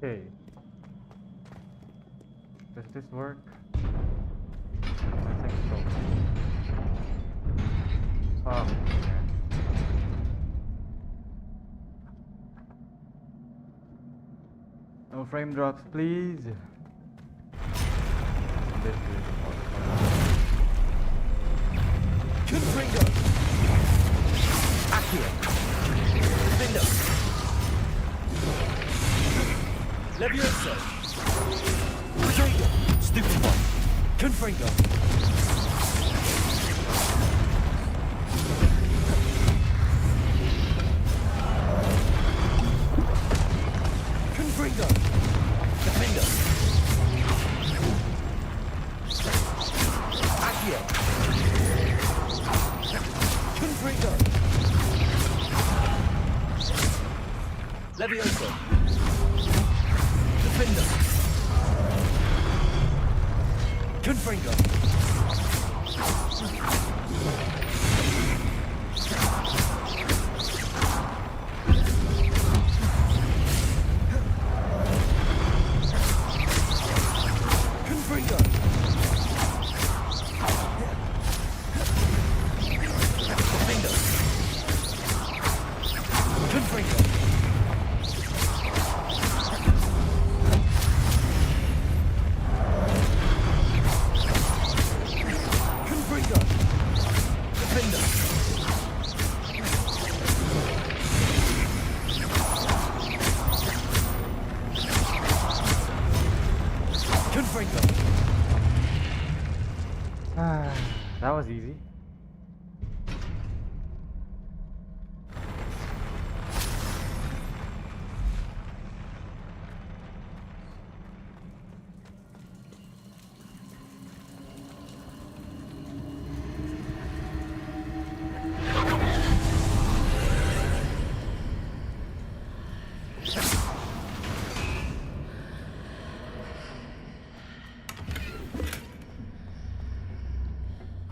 Okay. Does this work? I think so. Oh, man. No frame drops, please. This is Confringo! Accio! Defendo! Levioso! Rodrigo! Stupid one! Confringo! Confringo! Defendo! Accio! Confringo! Levioso! Defender! Confringo! Confringo! Defender! Confringo! Confringo! Defender! Confringo! Ah, that was easy.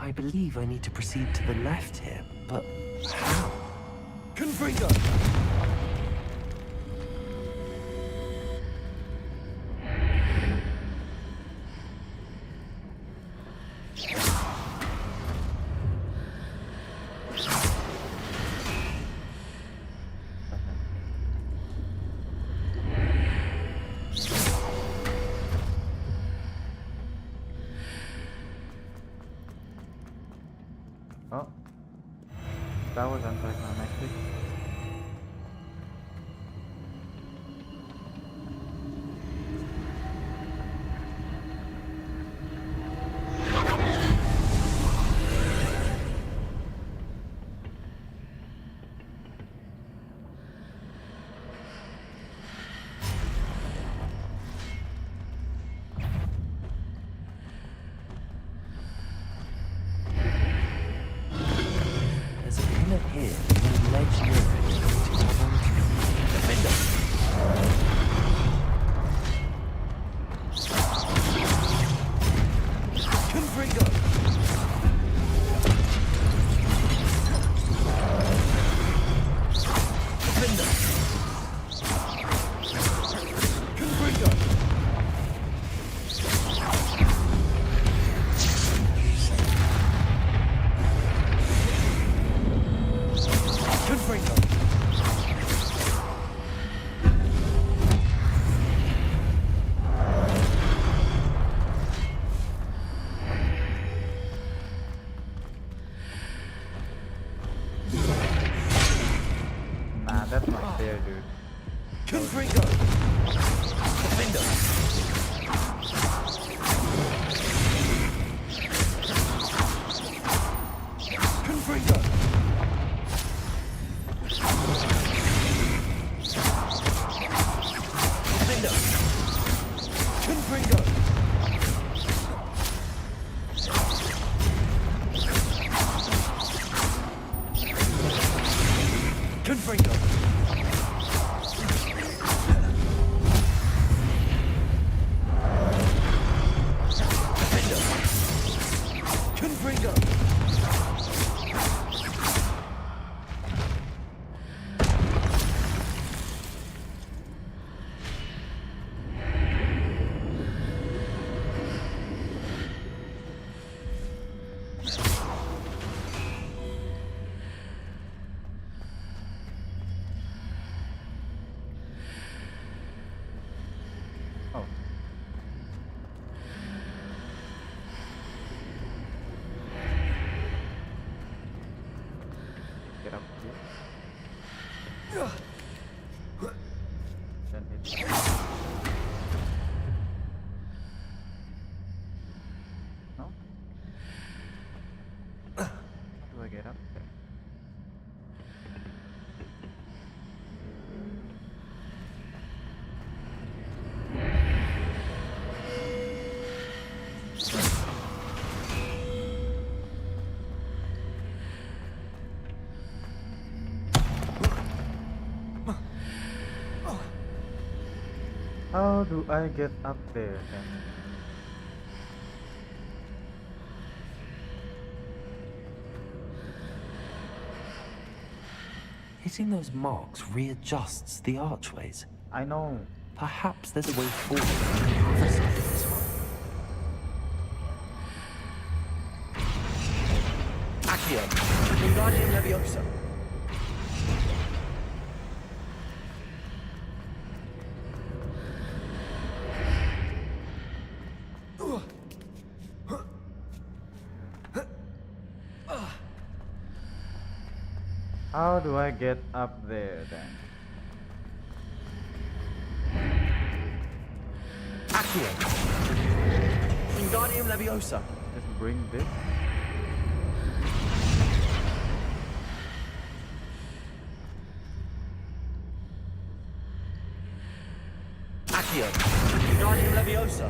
I believe I need to proceed to the left here, but how? Confringo! Oh, that was anticlimactic. There's a pillar here and a ledge near it pointing up onto it. Defender! Confringo! Defender! Confringo! Confringo! Nah, that's not fair, dude. Confringo! Defender! Confringo! Defender! Confringo! Confringo! Defender! Confringo! get up here. Then hit. No? How do I get up there? How do I get up there then? Hitting those marks readjusts the archways. I know. Perhaps there's a way forward from the other side of this one. Accio. Wingardium Leviosa. How do I get up there then? Accio. Wingardium Leviosa. Just bring this. Accio. Wingardium Leviosa.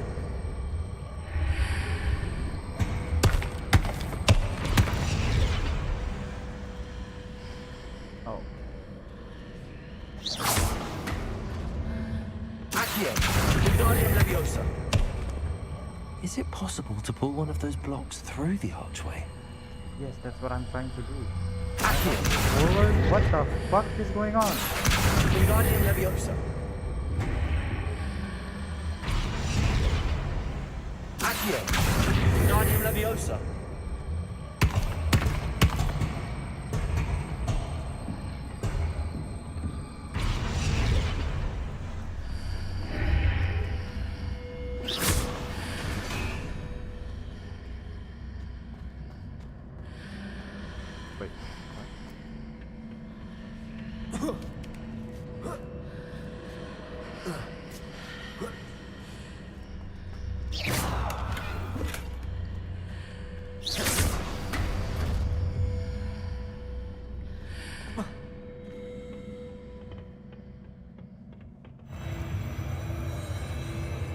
Oh. Accio. Wingardium Leviosa. Is it possible to pull one of those blocks through the archway? Yes, that's what I'm trying to do. Accio. Forward? What the fuck is going on? Wingardium Leviosa. Accio. Wingardium Leviosa. Wait.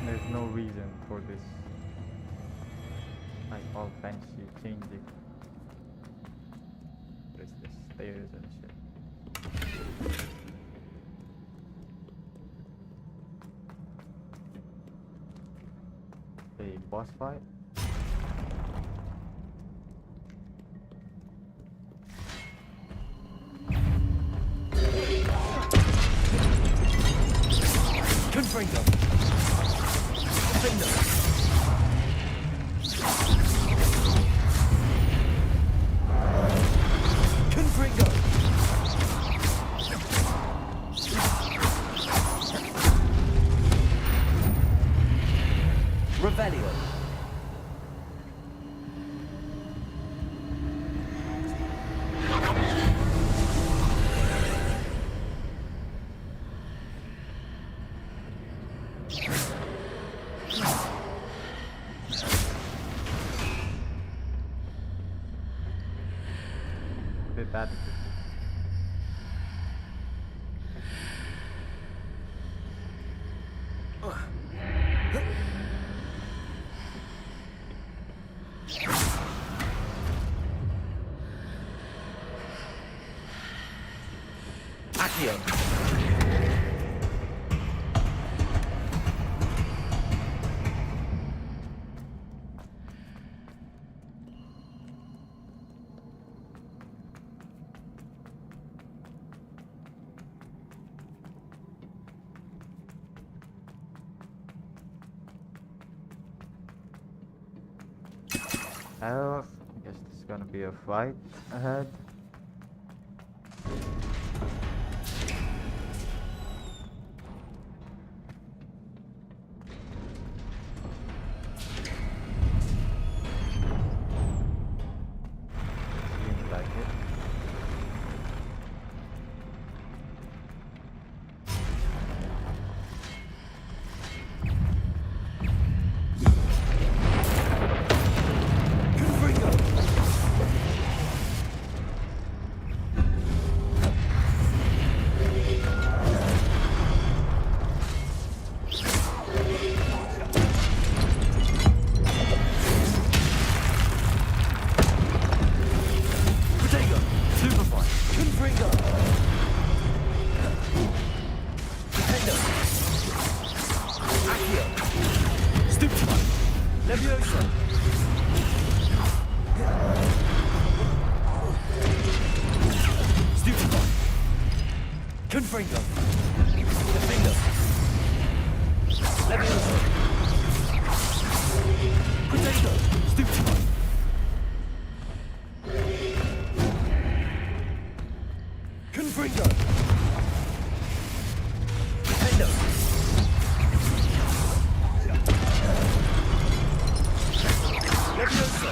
There's no reason for this. Like all fancy changing. There's the stairs and shit. A boss fight? Confringo. Confringo. Confringo. Revelio. Did that. Accio. Else, I guess there's gonna be a fight ahead. Seems like it. Confringo. Defender. Leviosa. Potato. Stupefy. Confringo. Defender. Leviosa.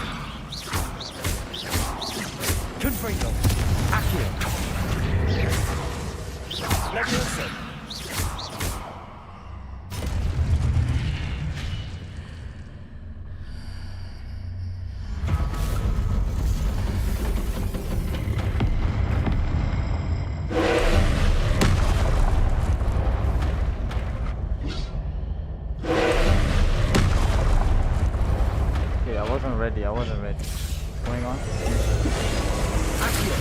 Confringo. Accio. Leviosa. Okay, I wasn't ready. What's going on? Accio.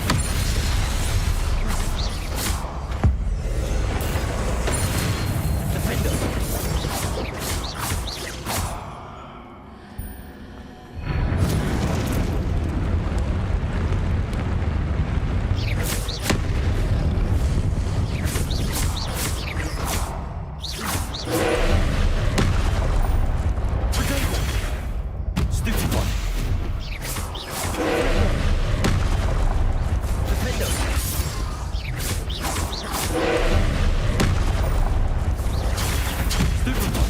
Defender. Potato. Stupefy. Defender. Stupefy.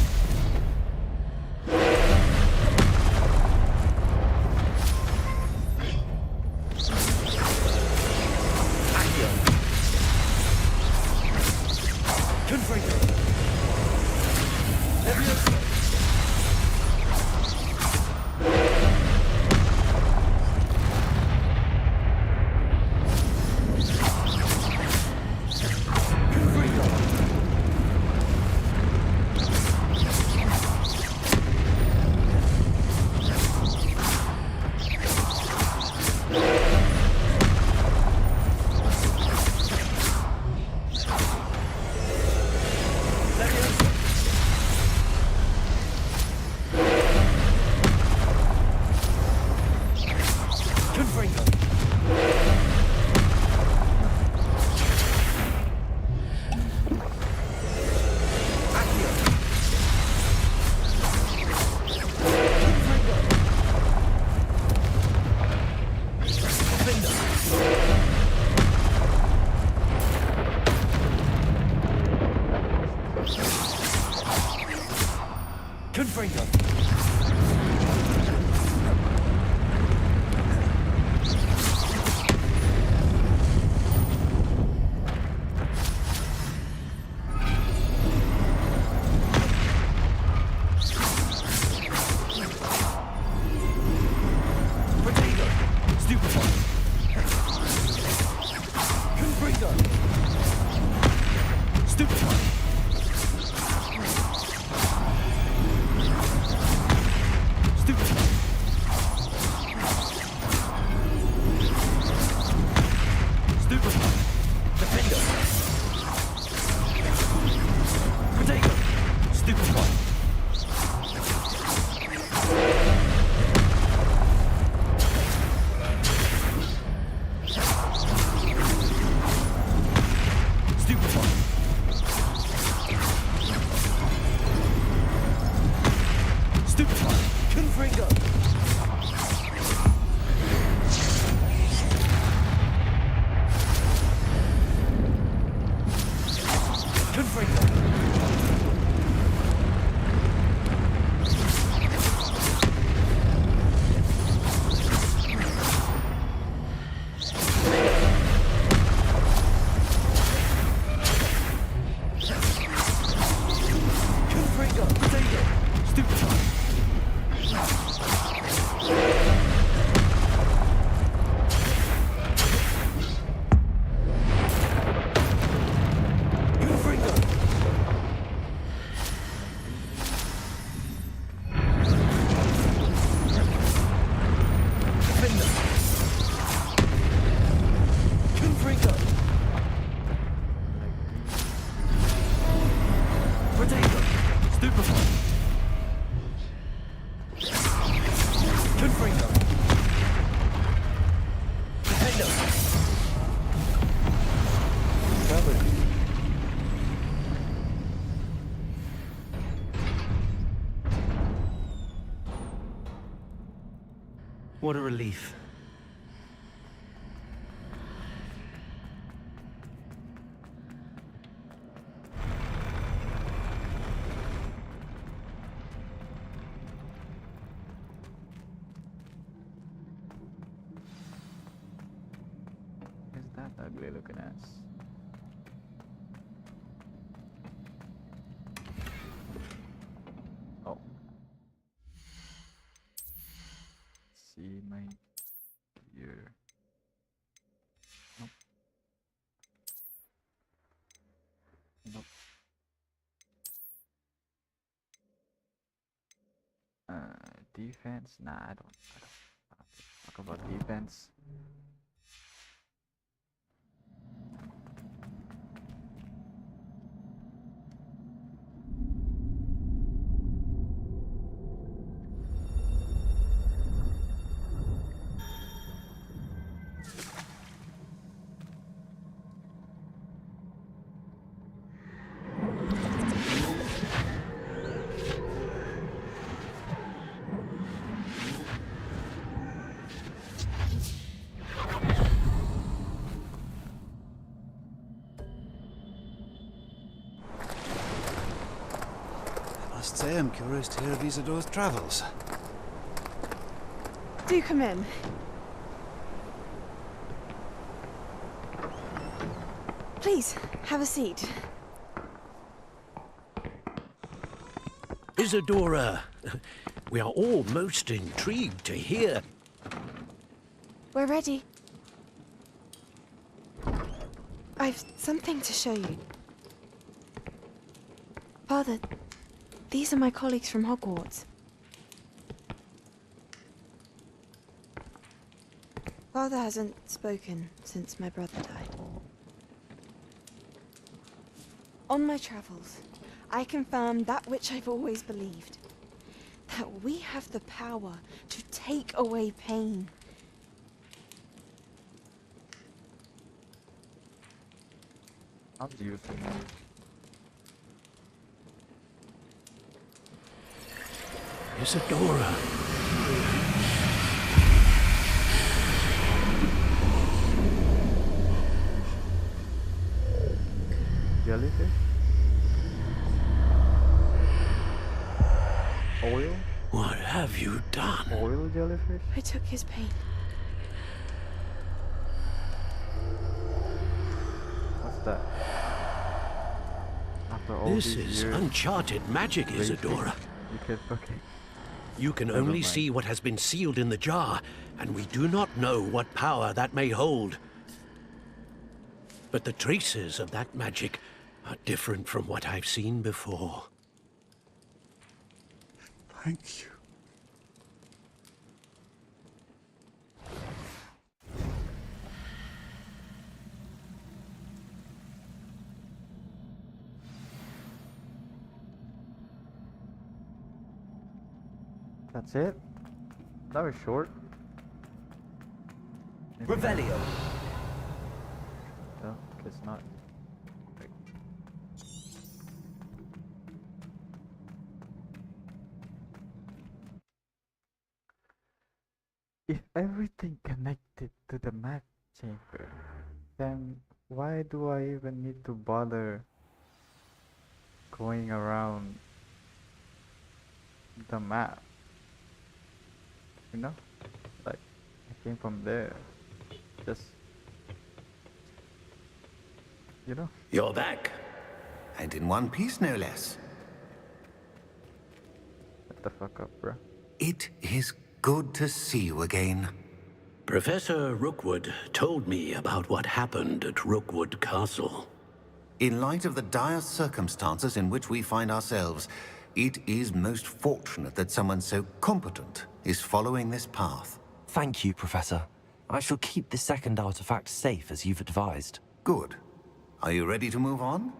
Accio. Confringo. Leviosa. Confringo. Leviosa. Confringo. Accio. Confringo. Defender. Confringo. Potato. Stupefy. Confringo. Stupefy. Stupefy. Stupefy. Defender. Potato. Stupefy. Stupefy. Stupefy. Confringo. Confringo. What a relief. Is that ugly looking ass? Oh. See my ear. Nope. Nope. Defense? Nah, I don't talk about defense. I must say I'm curious to hear of Isadora's travels. Do come in. Please, have a seat. Isadora, we are all most intrigued to hear. We're ready. I've something to show you. Father, these are my colleagues from Hogwarts. Father hasn't spoken since my brother died. On my travels, I confirmed that which I've always believed. That we have the power to take away pain. I'm using it. Isadora. Jellyfish? Oil? What have you done? Oil jellyfish? I took his pain. What's that? After all This these is years, uncharted magic, wait, Isadora. You could, okay. You can Never only mind. see what has been sealed in the jar, and we do not know what power that may hold. But the traces of that magic are different from what I've seen before. Thank you. That's it? That was short. Revelio. No, guess not. Wait. If everything connected to the map chamber, then why do I even need to bother going around the map? You know? Like, I came from there. Just, you know? You're back. And in one piece, no less. Shut the fuck up, bro. It is good to see you again. Professor Rookwood told me about what happened at Rookwood Castle. In light of the dire circumstances in which we find ourselves, it is most fortunate that someone so competent is following this path. Thank you, Professor. I shall keep the second artifact safe as you've advised. Good. Are you ready to move on?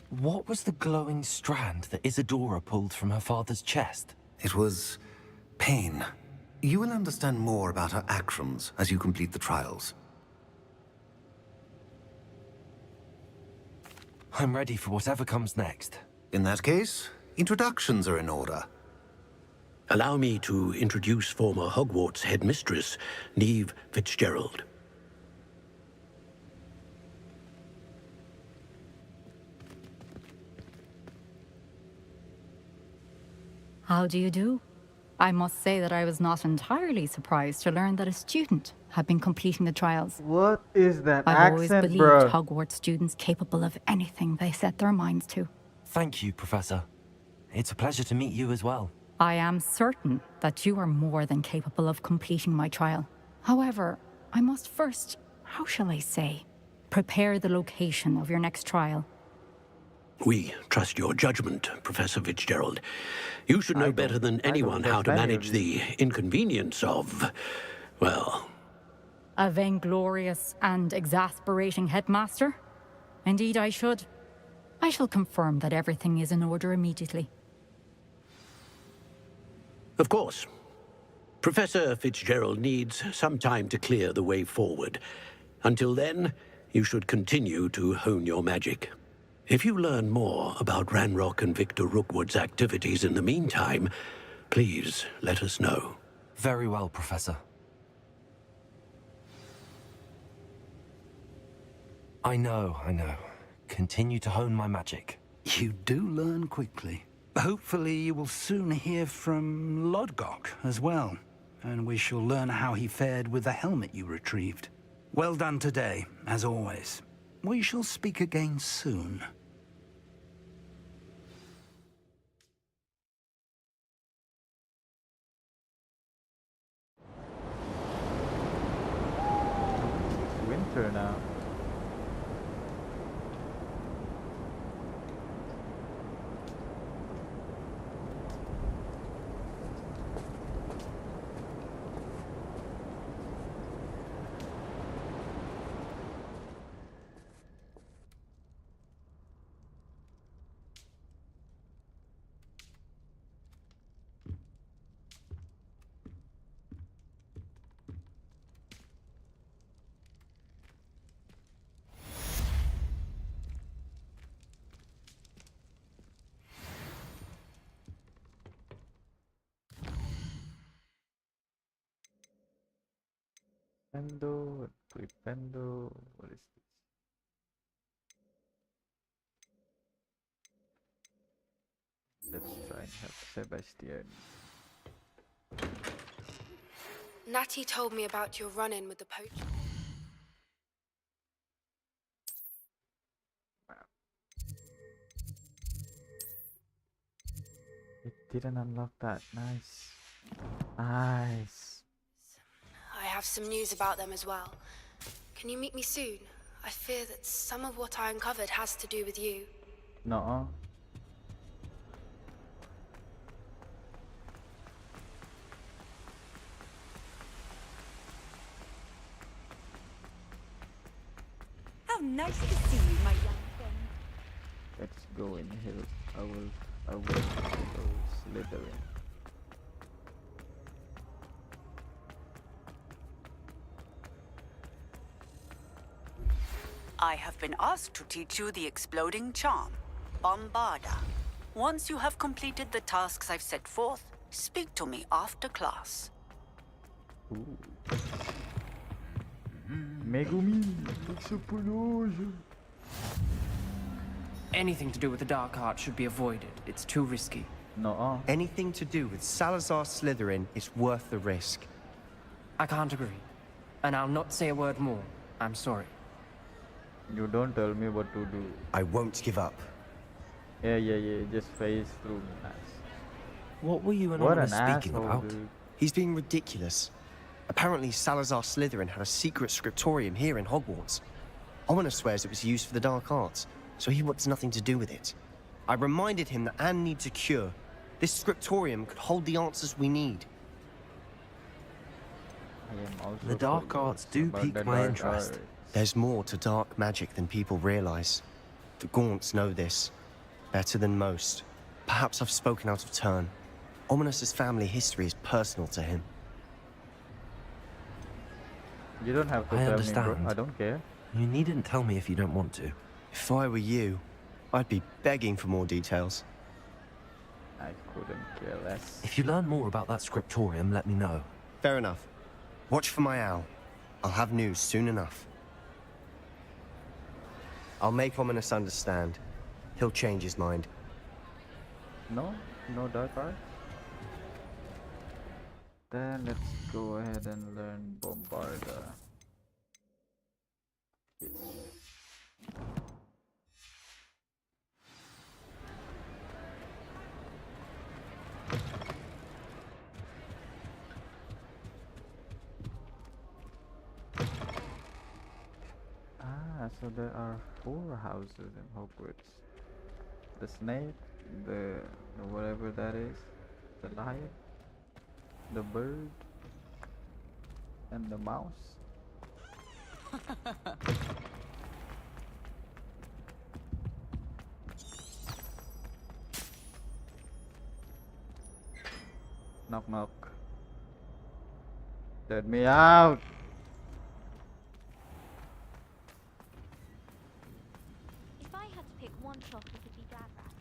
What was the glowing strand that Isadora pulled from her father's chest? It was pain. You will understand more about her actions as you complete the trials. I'm ready for whatever comes next. In that case, introductions are in order. Allow me to introduce former Hogwarts headmistress, Neve Fitzgerald. How do you do? I must say that I was not entirely surprised to learn that a student had been completing the trials. What is that I've always accent, believed bro? Hogwarts students capable of anything they set their minds to. Thank you, Professor. It's a pleasure to meet you as well. I am certain that you are more than capable of completing my trial. However, I must first, how shall I say, prepare the location of your next trial. We trust your judgment, Professor Fitzgerald. You should know better than anyone how to manage the inconvenience of, well... A vainglorious and exasperating headmaster? Indeed I should. I shall confirm that everything is in order immediately. Of course. Professor Fitzgerald needs some time to clear the way forward. Until then, you should continue to hone your magic. If you learn more about Ranrock and Victor Rookwood's activities in the meantime, please let us know. Very well, Professor. I know. Continue to hone my magic. You do learn quickly. Hopefully you will soon hear from Lodgok as well, and we shall learn how he fared with the helmet you retrieved. Well done today, as always. We shall speak again soon. It's winter now. Flipendo, what is this? Let's try and help Sebastian. Natty told me about your run-in with the poacher. It didn't unlock that. Nice. Nice. I have some news about them as well. Can you meet me soon? I fear that some of what I uncovered has to do with you. No. How nice to see you, my young friend. Let's go in here. I will go Slytherin. I have been asked to teach you the exploding charm, Bombarda. Once you have completed the tasks I've set forth, speak to me after class. Ooh. Megumi, explode. Anything to do with the dark art should be avoided. It's too risky. No. Anything to do with Salazar Slytherin is worth the risk. I can't agree. And I'll not say a word more. I'm sorry. You don't tell me what to do. I won't give up. Yeah. Just phase through me. Nice. What were you and What Ominous an speaking asshole, about? dude. He's being ridiculous. Apparently Salazar Slytherin had a secret scriptorium here in Hogwarts. Ominous swears it was used for the dark arts, so he wants nothing to do with it. I reminded him that Anne needs a cure. This scriptorium could hold the answers we need. I am also The dark curious arts do about pique the my dark interest. arts. There's more to dark magic than people realize. The Gaunts know this better than most. Perhaps I've spoken out of turn. Ominous's family history is personal to him. You don't have to I tell understand. me, bro. I don't care. You needn't tell me if you don't want to. If I were you, I'd be begging for more details. I couldn't care less. If you learn more about that scriptorium, let me know. Fair enough. Watch for my owl. I'll have news soon enough. I'll make Ominous understand. He'll change his mind. No? No dark art? Then let's go ahead and learn Bombarda. Yes. So there are 4 houses in Hogwarts. The snake, the whatever that is, the lion, the bird, and the mouse. Knock knock. Let me out! If I had to pick one shop, it would be Gladrat.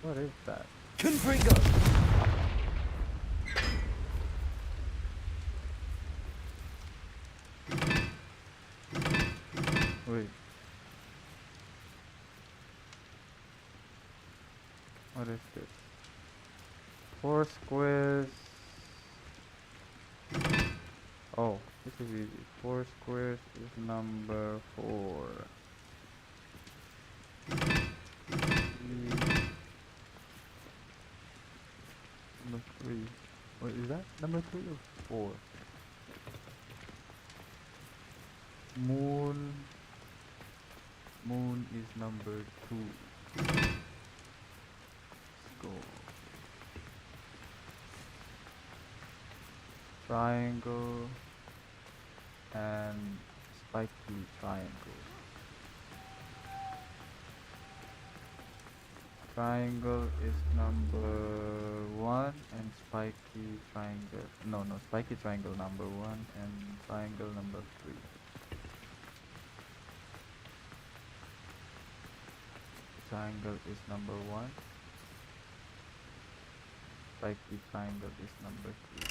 What is that? Confringo! Wait. What is this? 4 squares. Oh, this is easy. 4 squares is number 4. Number 3. What is that? Number 3 or 4? Moon. Moon is number 2. Let's go. Triangle and spiky triangle. Triangle is number 1 and spiky triangle. No, spiky triangle number 1 and triangle number 3. Triangle is number 1. Spiky triangle is number 3.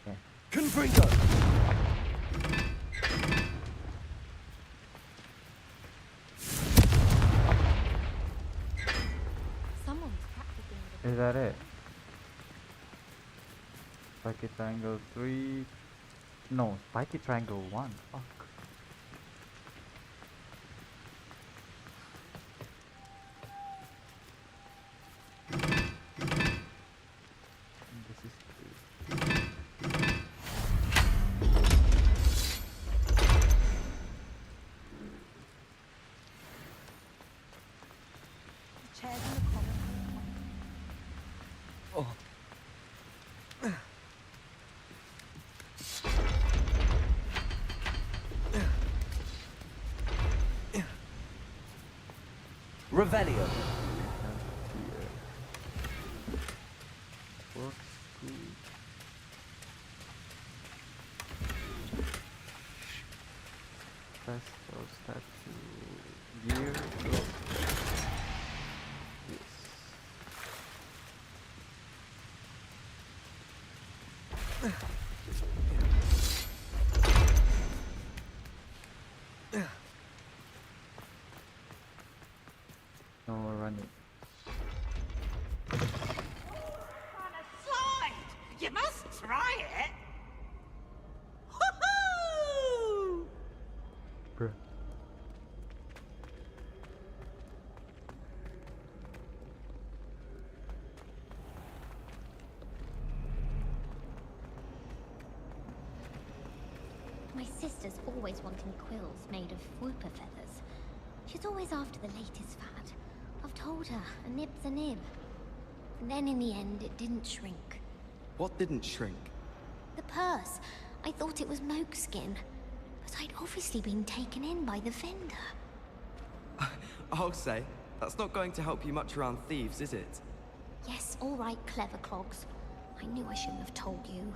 Okay. Confringo! Someone's practicing the Is that it? Spiky triangle 3. No, spiky triangle 1. Fuck. This is 3. chairs in the common. Revelio. Festival statue gear. Yes. No more running. On a slide! You must try it! Woohoo! Bruh. My sister's always wanting quills made of whooper feathers. She's always after the latest fad. I've told her, a nib's a nib. And then in the end, it didn't shrink. What didn't shrink? The purse. I thought it was moke skin. But I'd obviously been taken in by the vendor. I'll say. That's not going to help you much around thieves, is it? Yes, all right, clever clogs. I knew I shouldn't have told you.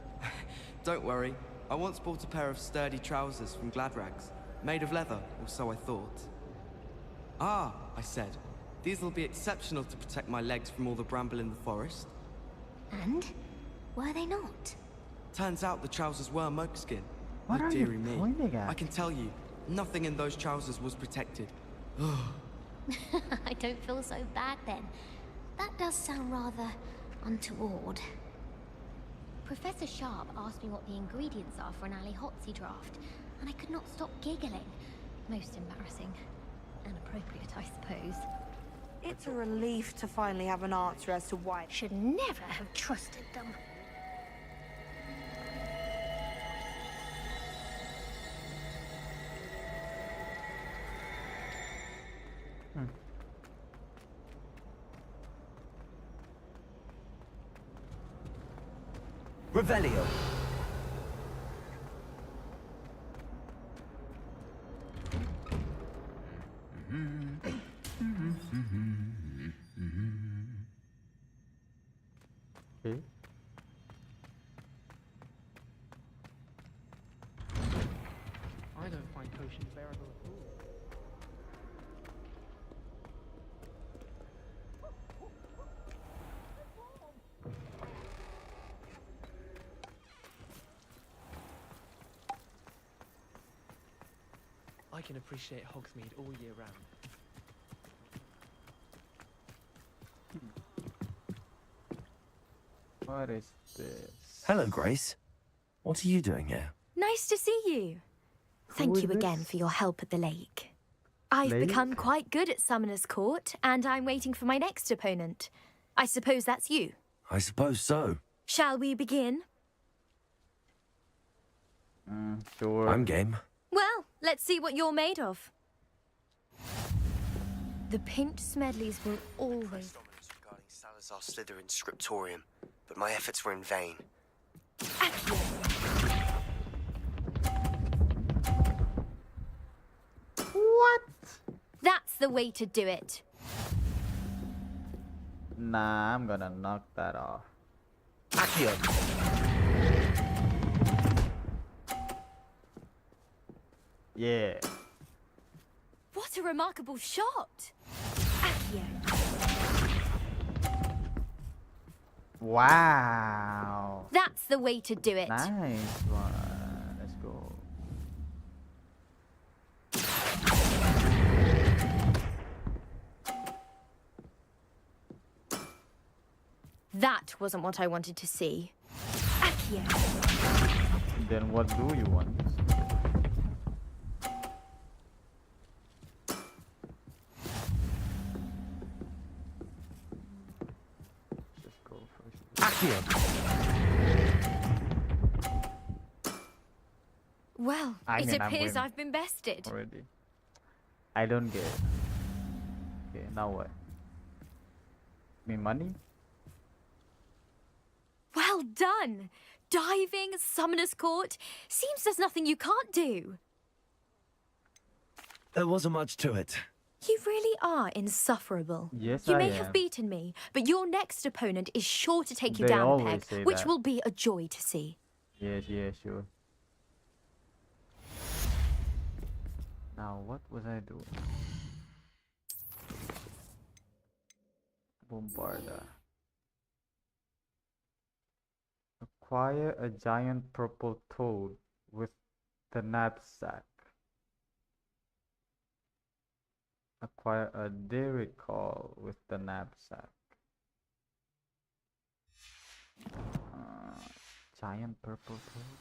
Don't worry. I once bought a pair of sturdy trousers from Gladrags, made of leather, or so I thought. Ah, I said. These will be exceptional to protect my legs from all the bramble in the forest. And? Were they not? Turns out the trousers were mokeskin. What Oh, are you dearie me. pointing at? I can tell you, nothing in those trousers was protected. I don't feel so bad then. That does sound rather untoward. Professor Sharp asked me what the ingredients are for an Ali Hotzi draft, and I could not stop giggling. Most embarrassing. And appropriate, I suppose. It's a relief to finally have an answer as to why. Should never have trusted them. Revelio. Okay. I don't find potions bearable at all. I can appreciate Hogsmeade all year round. What is this? Hello, Grace. What are you doing here? Nice to see you. Thank is you again this? for your help at the lake. I've Lake? become quite good at Summoner's Court, and I'm waiting for my next opponent. I suppose that's you. I suppose so. Shall we begin? Sure. I'm game. Well, let's see what you're made of. The Pint Smedleys will always... regarding Salazar Slytherin's scriptorium, but my efforts were in vain. What? That's the way to do it. Nah, I'm gonna knock that off. Accio. Yeah. What a remarkable shot! Accio. Wow. That's the way to do it. Nice one. Let's go. That wasn't what I wanted to see. Accio. Then what do you want? Just go first. Well, I it mean, I'm appears winning I've been bested. already. I don't get it. Okay, now what? Me money? Well done! Diving, Summoner's Court. Seems there's nothing you can't do. There wasn't much to it. You really are insufferable. Yes, You I may am. have beaten me, but your next opponent is sure to take you They down a always peg, say which that. will be a joy to see. Yes, yeah, sure. Now, what was I doing? Bombarda. Acquire a giant purple toad with the knapsack. Acquire a dairy call with the knapsack. Giant purple toad.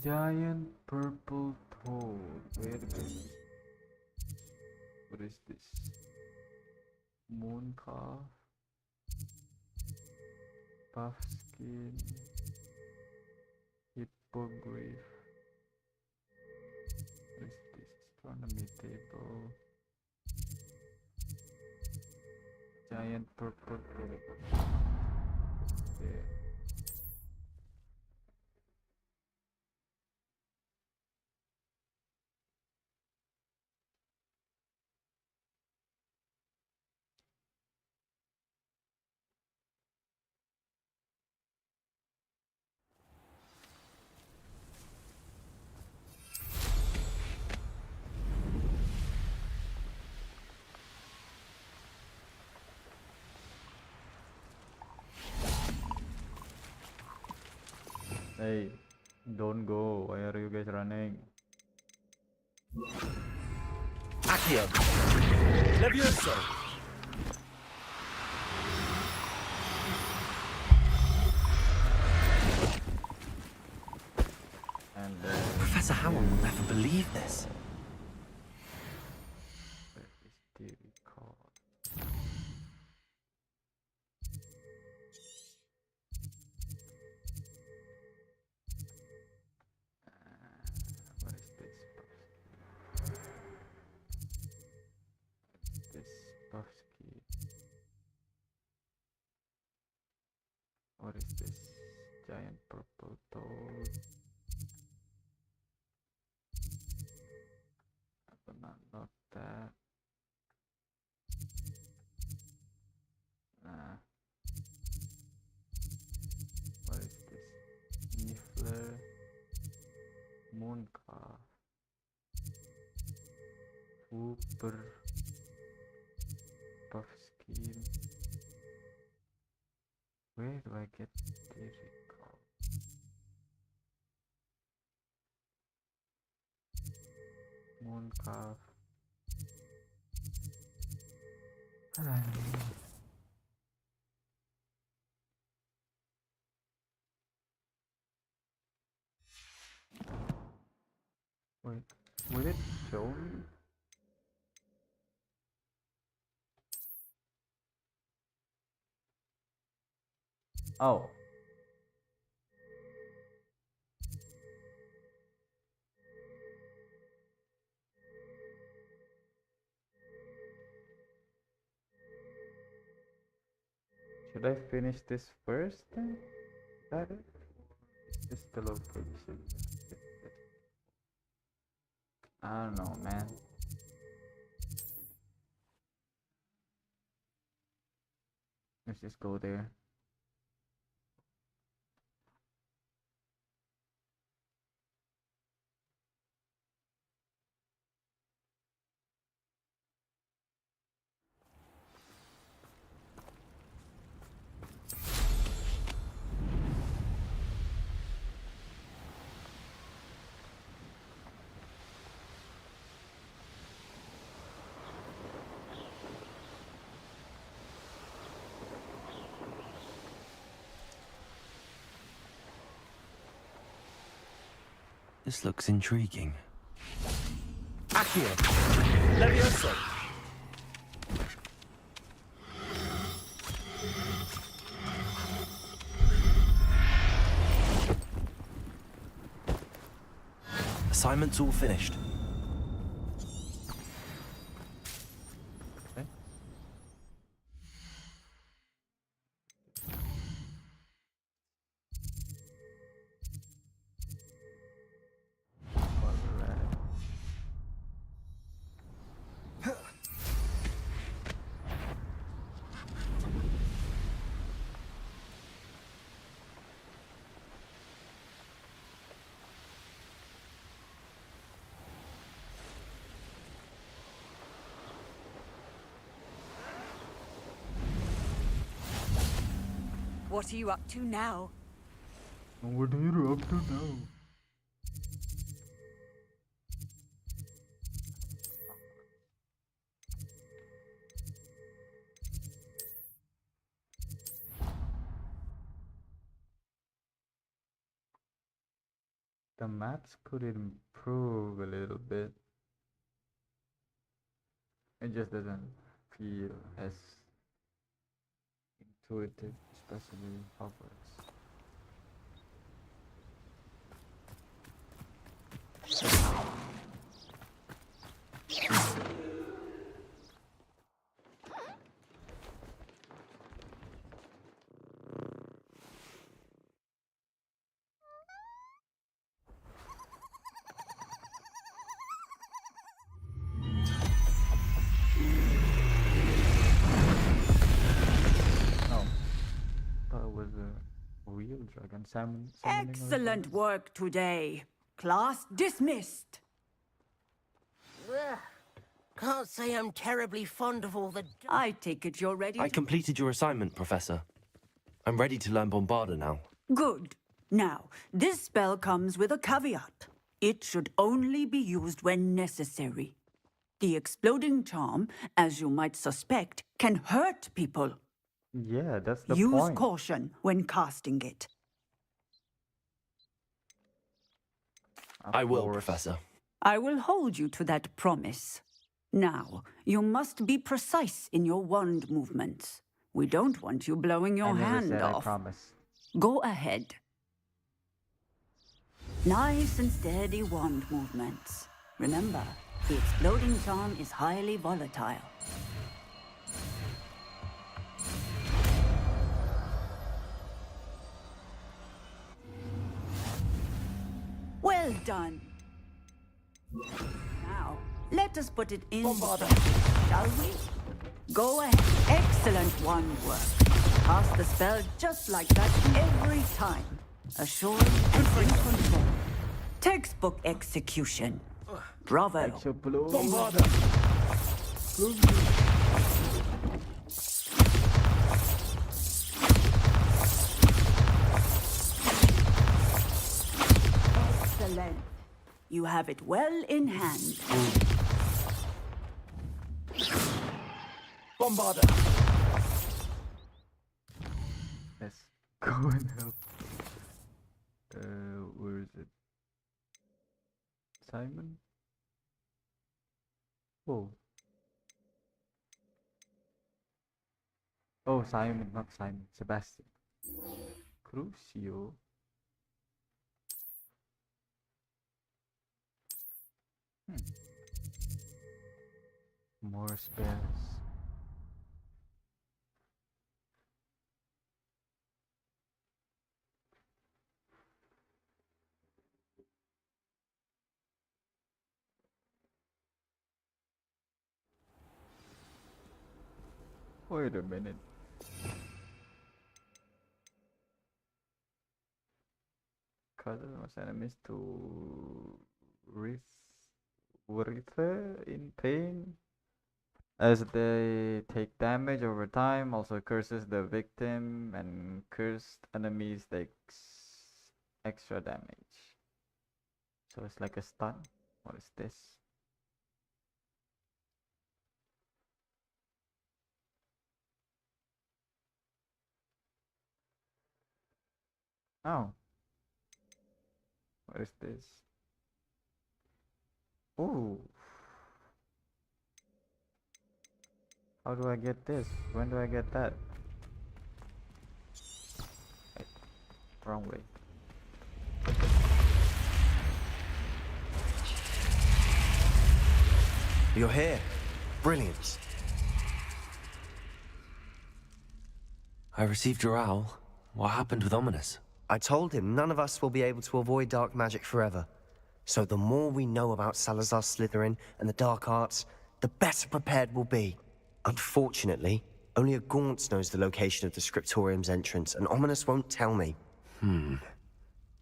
Giant purple toad. Wait a minute. What is this? Moon calf. Puff skin. Hippogriff. What is this? Astronomy table. Giant purple toad. There. Hey, don't go. Why are you guys running? Accio! Levioso! And Professor Howell will never believe this. where is the record? What is this? This Puffsky. What is this? Giant purple toad. I will not note that. Nah. What is this? Niffler. Mooncalf. Whooper. Puffsky. Where do I get the record? Mooncalf. Wait, will it show me? Oh. Should I finish this first then? Is that it? Is this the location? I don't know, man. Let's just go there. This looks intriguing. Accio! Levioso! Assignment's all finished. Okay. What are you up to now? What are you up to now? The maps could improve a little bit. It just doesn't feel as intuitive, especially Hogwarts. Real dragon summoning. Excellent work today. Class dismissed. Ugh. Can't say I'm terribly fond of all the... I take it you're ready I completed your assignment, Professor. I'm ready to learn Bombarda now. Good. Now, this spell comes with a caveat. It should only be used when necessary. The exploding charm, as you might suspect, can hurt people. Yeah, that's the Use point. caution when casting it. I will, Professor. I will hold you to that promise. Now, you must be precise in your wand movements. We don't want you blowing your I never hand said off. I promise. Go ahead. Nice and steady wand movements. Remember, the exploding charm is highly volatile. Well done. Now, let us put it in, shall we? Go ahead. Excellent wand work. Cast the spell just like that every time. Assured and in control. Textbook execution. Bravo. Excellent. You have it well in hand. Bombarder! Let's go and help. Where is it? Simon? Oh. Oh, Simon, not Simon. Sebastian. Crucio. More spells. Wait a minute. Causes most enemies to writhe in pain as they take damage over time. Also curses the victim, and cursed enemies takes extra damage. So it's like a stun. What is this? Oh. What is this? Ooh. How do I get this? When do I get that? Wait, wrong way. You're here. Brilliant. I received your owl. What happened with Ominous? I told him none of us will be able to avoid dark magic forever. So the more we know about Salazar Slytherin and the dark arts, the better prepared we'll be. Unfortunately, only a Gaunt knows the location of the Scriptorium's entrance, and Ominous won't tell me.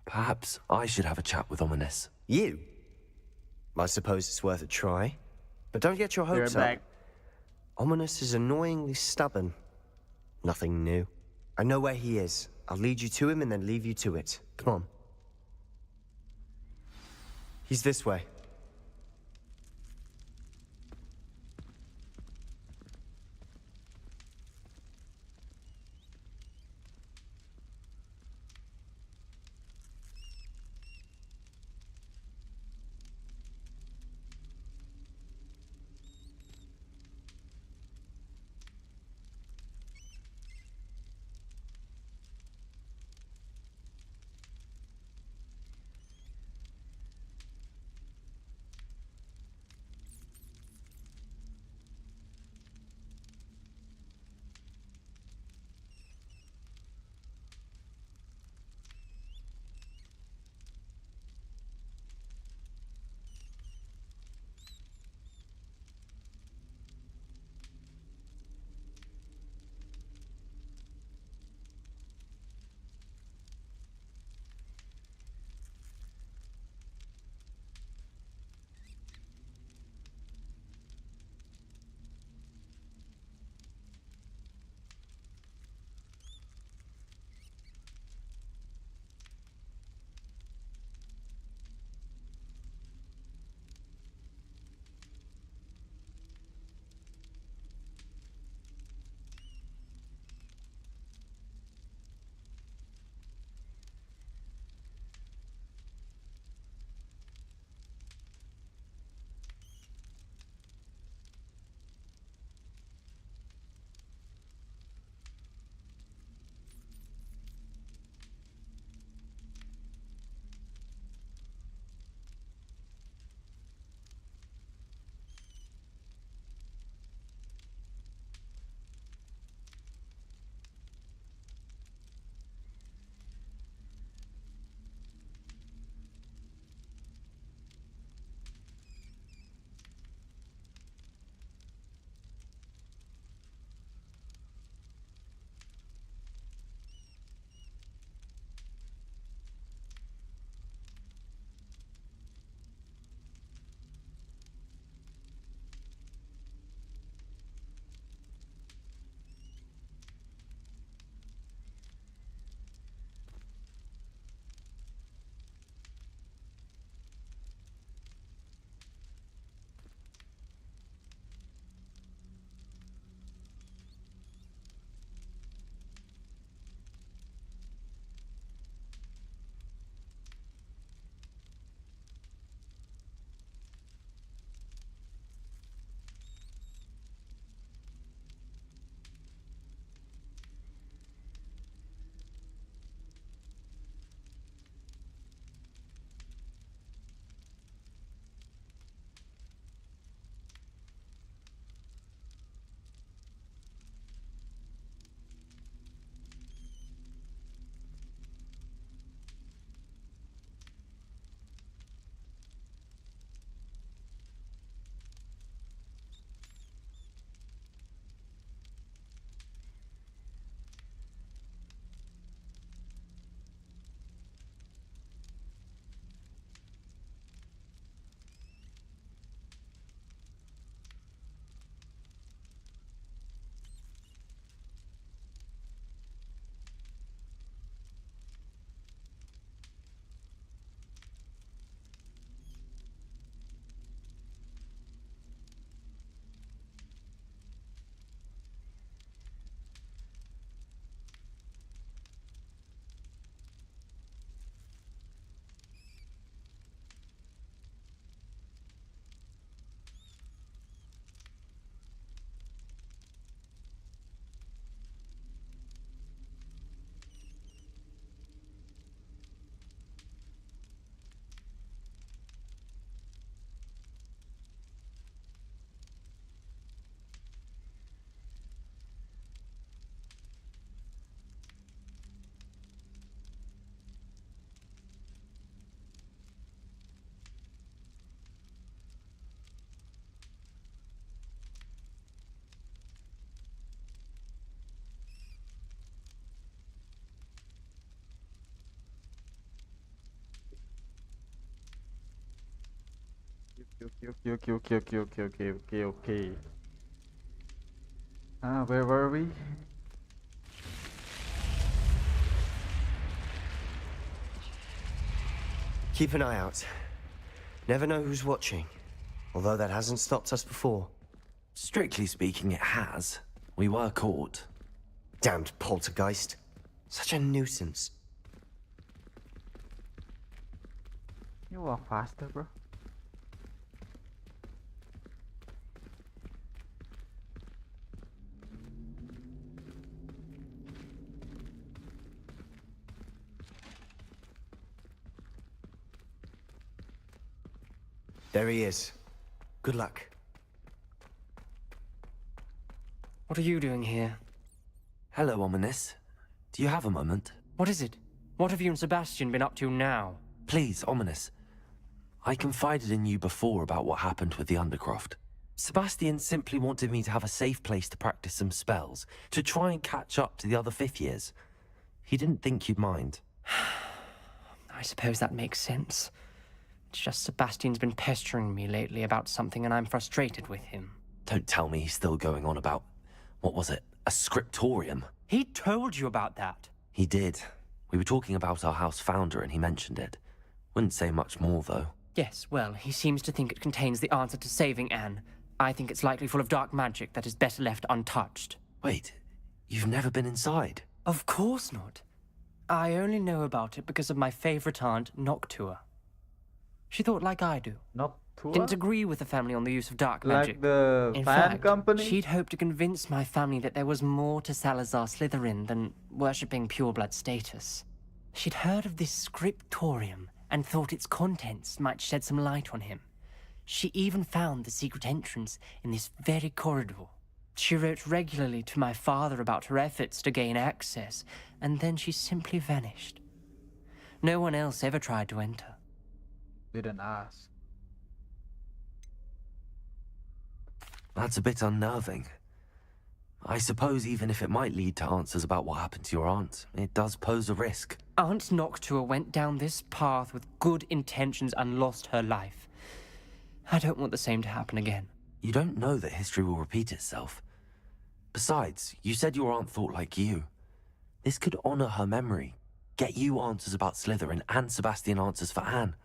Perhaps I should have a chat with Ominous. You? I suppose it's worth a try. But don't get your hopes You're up. back. Ominous is annoyingly stubborn. Nothing new. I know where he is. I'll lead you to him and then leave you to it. Come on. He's this way. Okay. Where were we? Keep an eye out. Never know who's watching. Although that hasn't stopped us before. Strictly speaking, it has. We were caught. Damned poltergeist. Such a nuisance. You walk faster, bro. There he is. Good luck. What are you doing here? Hello, Ominous. Do you have a moment? What is it? What have you and Sebastian been up to now? Please, Ominous. I confided in you before about what happened with the Undercroft. Sebastian simply wanted me to have a safe place to practice some spells, to try and catch up to the other fifth years. He didn't think you'd mind. I suppose that makes sense. It's just Sebastian's been pestering me lately about something and I'm frustrated with him. Don't tell me he's still going on about, what was it, a scriptorium? He told you about that. He did. We were talking about our house founder and he mentioned it. Wouldn't say much more, though. Yes, well, he seems to think it contains the answer to saving Anne. I think it's likely full of dark magic that is better left untouched. Wait, you've never been inside? Of course not. I only know about it because of my favorite aunt, Noctua. She thought like I do. Noctua? Didn't agree with the family on the use of dark Like magic. the In fan fact, company? she'd hoped to convince my family that there was more to Salazar Slytherin than worshipping pureblood status. She'd heard of this scriptorium and thought its contents might shed some light on him. She even found the secret entrance in this very corridor. She wrote regularly to my father about her efforts to gain access, and then she simply vanished. No one else ever tried to enter. Didn't ask. That's a bit unnerving. I suppose even if it might lead to answers about what happened to your aunt, it does pose a risk. Aunt Noctua went down this path with good intentions and lost her life. I don't want the same to happen again. You don't know that history will repeat itself. Besides, you said your aunt thought like you. This could honor her memory, get you answers about Slytherin and Sebastian answers for Anne.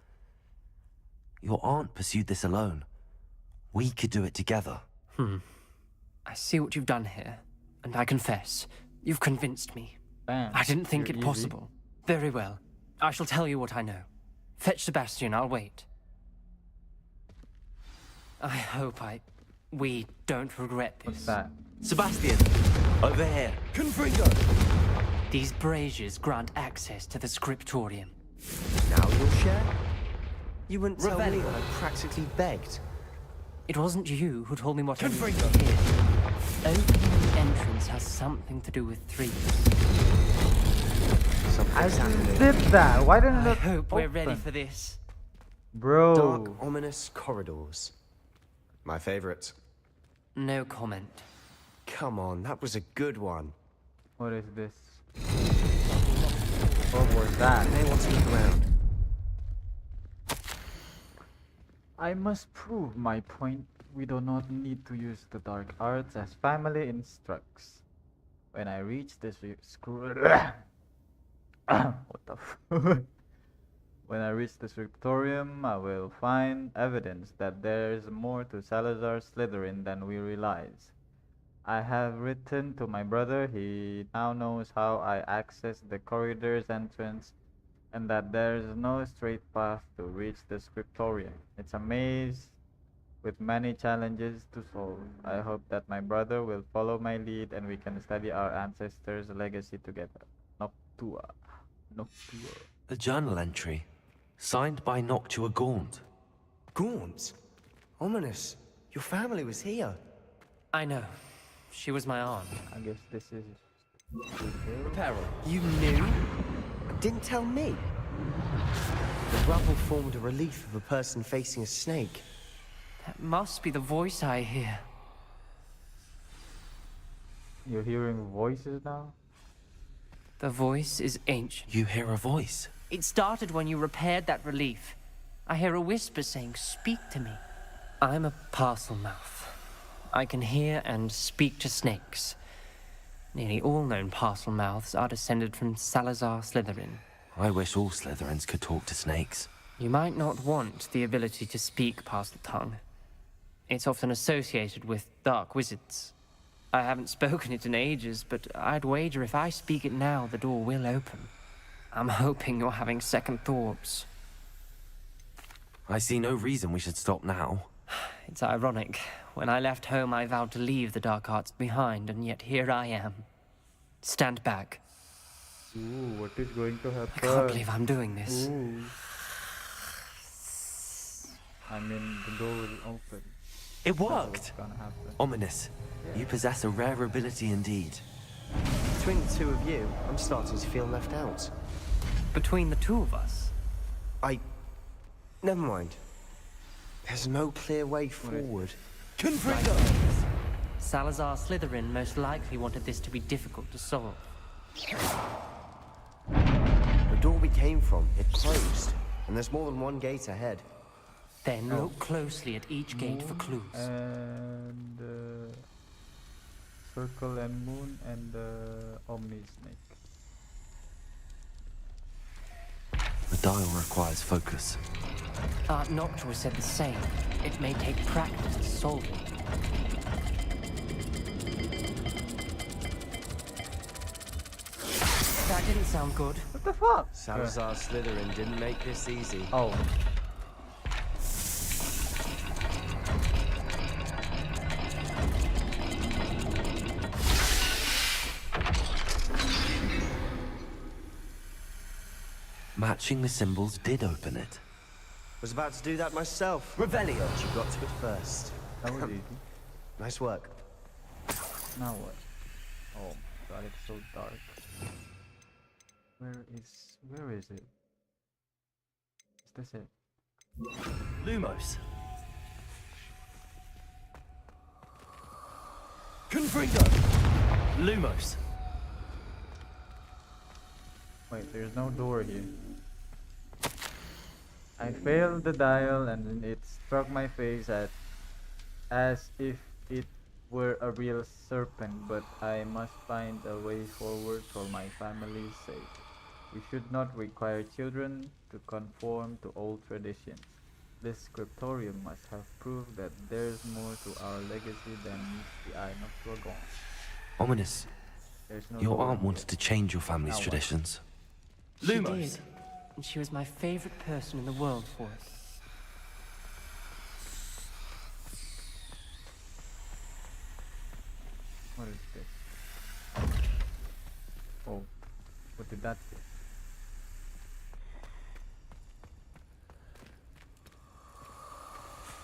Your aunt pursued this alone. We could do it together. I see what you've done here, and I confess, you've convinced me. Bam. I didn't think You're it easy. possible. Very well. I shall tell you what I know. Fetch Sebastian, I'll wait. I hope we don't regret this. What's that? Sebastian, over here. Confringo! These braziers grant access to the scriptorium. Now you'll share? You wouldn't tell me Revelio. when I practically begged. It wasn't you who told me what I needed Confringo. to hear. Opening the entrance has something to do with threes. Something's happening. Did that? Why didn't I it hope we're ready open? for this. Bro. Dark, ominous corridors. My favorite. No comment. Come on, that was a good one. What is this? What was that? May want to look around. I must prove my point. We do not need to use the dark arts as family instructs. When I reach this screw. What the f- When I reach the scriptorium, I will find evidence that there is more to Salazar Slytherin than we realize. I have written to my brother. He now knows how I access the corridor's entrance and that there is no straight path to reach the scriptorium. It's a maze with many challenges to solve. I hope that my brother will follow my lead and we can study our ancestors' legacy together. Noctua. Noctua. A journal entry, signed by Noctua Gaunt. Gaunt? Ominous. Your family was here. I know. She was my aunt. I guess this is... Peril. You knew? Didn't tell me. The rubble formed a relief of a person facing a snake. That must be the voice I hear. You're hearing voices now? The voice is ancient. You hear a voice. It started when you repaired that relief. I hear a whisper saying, "Speak to me." I'm a parcel mouth. I can hear and speak to snakes. Nearly all known parcel mouths are descended from Salazar Slytherin. I wish all Slytherins could talk to snakes. You might not want the ability to speak parcel tongue. It's often associated with dark wizards. I haven't spoken it in ages, but I'd wager if I speak it now, the door will open. I'm hoping you're having second thoughts. I see no reason we should stop now. It's ironic. When I left home, I vowed to leave the dark arts behind, and yet here I am. Stand back. Ooh, what is going to happen? I can't believe I'm doing this. Ooh. I mean, the door will open. It worked! Gonna happen. Ominous. You possess a rare ability indeed. Between the two of you, I'm starting to feel left out. Between the two of us? Never mind. There's no clear way forward. Confringo! Salazar Slytherin most likely wanted this to be difficult to solve. The door we came from, it closed. And there's more than one gate ahead. Then look closely at each gate for clues. And circle and moon and Omni Snake. The dial requires focus. Art Noctua said the same. It may take practice to solve it. That didn't sound good. What the fuck? Salazar Slytherin didn't make this easy. Oh. Matching the symbols did open it. Was about to do that myself. Revelio. But you got to it first. That was easy. Nice work. Now what? Oh my god, it's so dark. Where is it? Is this it? Lumos. Confringo! Lumos. Wait, there's no door here. I failed the dial and it struck my face as if it were a real serpent, but I must find a way forward for my family's sake. We should not require children to conform to old traditions. This scriptorium must have proved that there's more to our legacy than meets the eye of Dragon. Ominous. No Your door aunt here. wanted to change your family's traditions. She did, and she was my favorite person in the world for it. What is this? Oh, what did that say?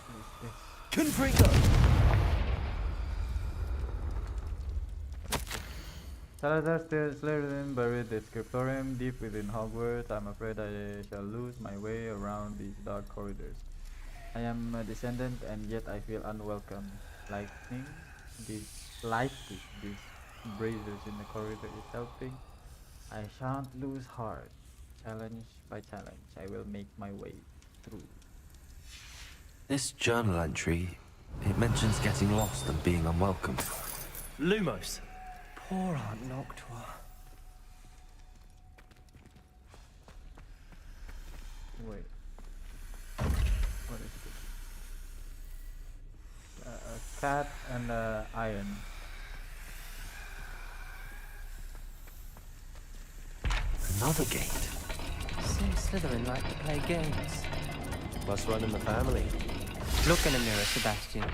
What is this? Confringo! Salazar Slytherin buried the scriptorium deep within Hogwarts. I'm afraid I shall lose my way around these dark corridors. I am a descendant and yet I feel unwelcome. These braziers in the corridor is helping. I shan't lose heart. Challenge by challenge, I will make my way through. This journal entry, it mentions getting lost and being unwelcome. Lumos. Poor Aunt Noctua. Wait. What is this? A cat and an iron. Another gate. Seems Slytherin like to play games. Must run in the family. Look in a mirror, Sebastian.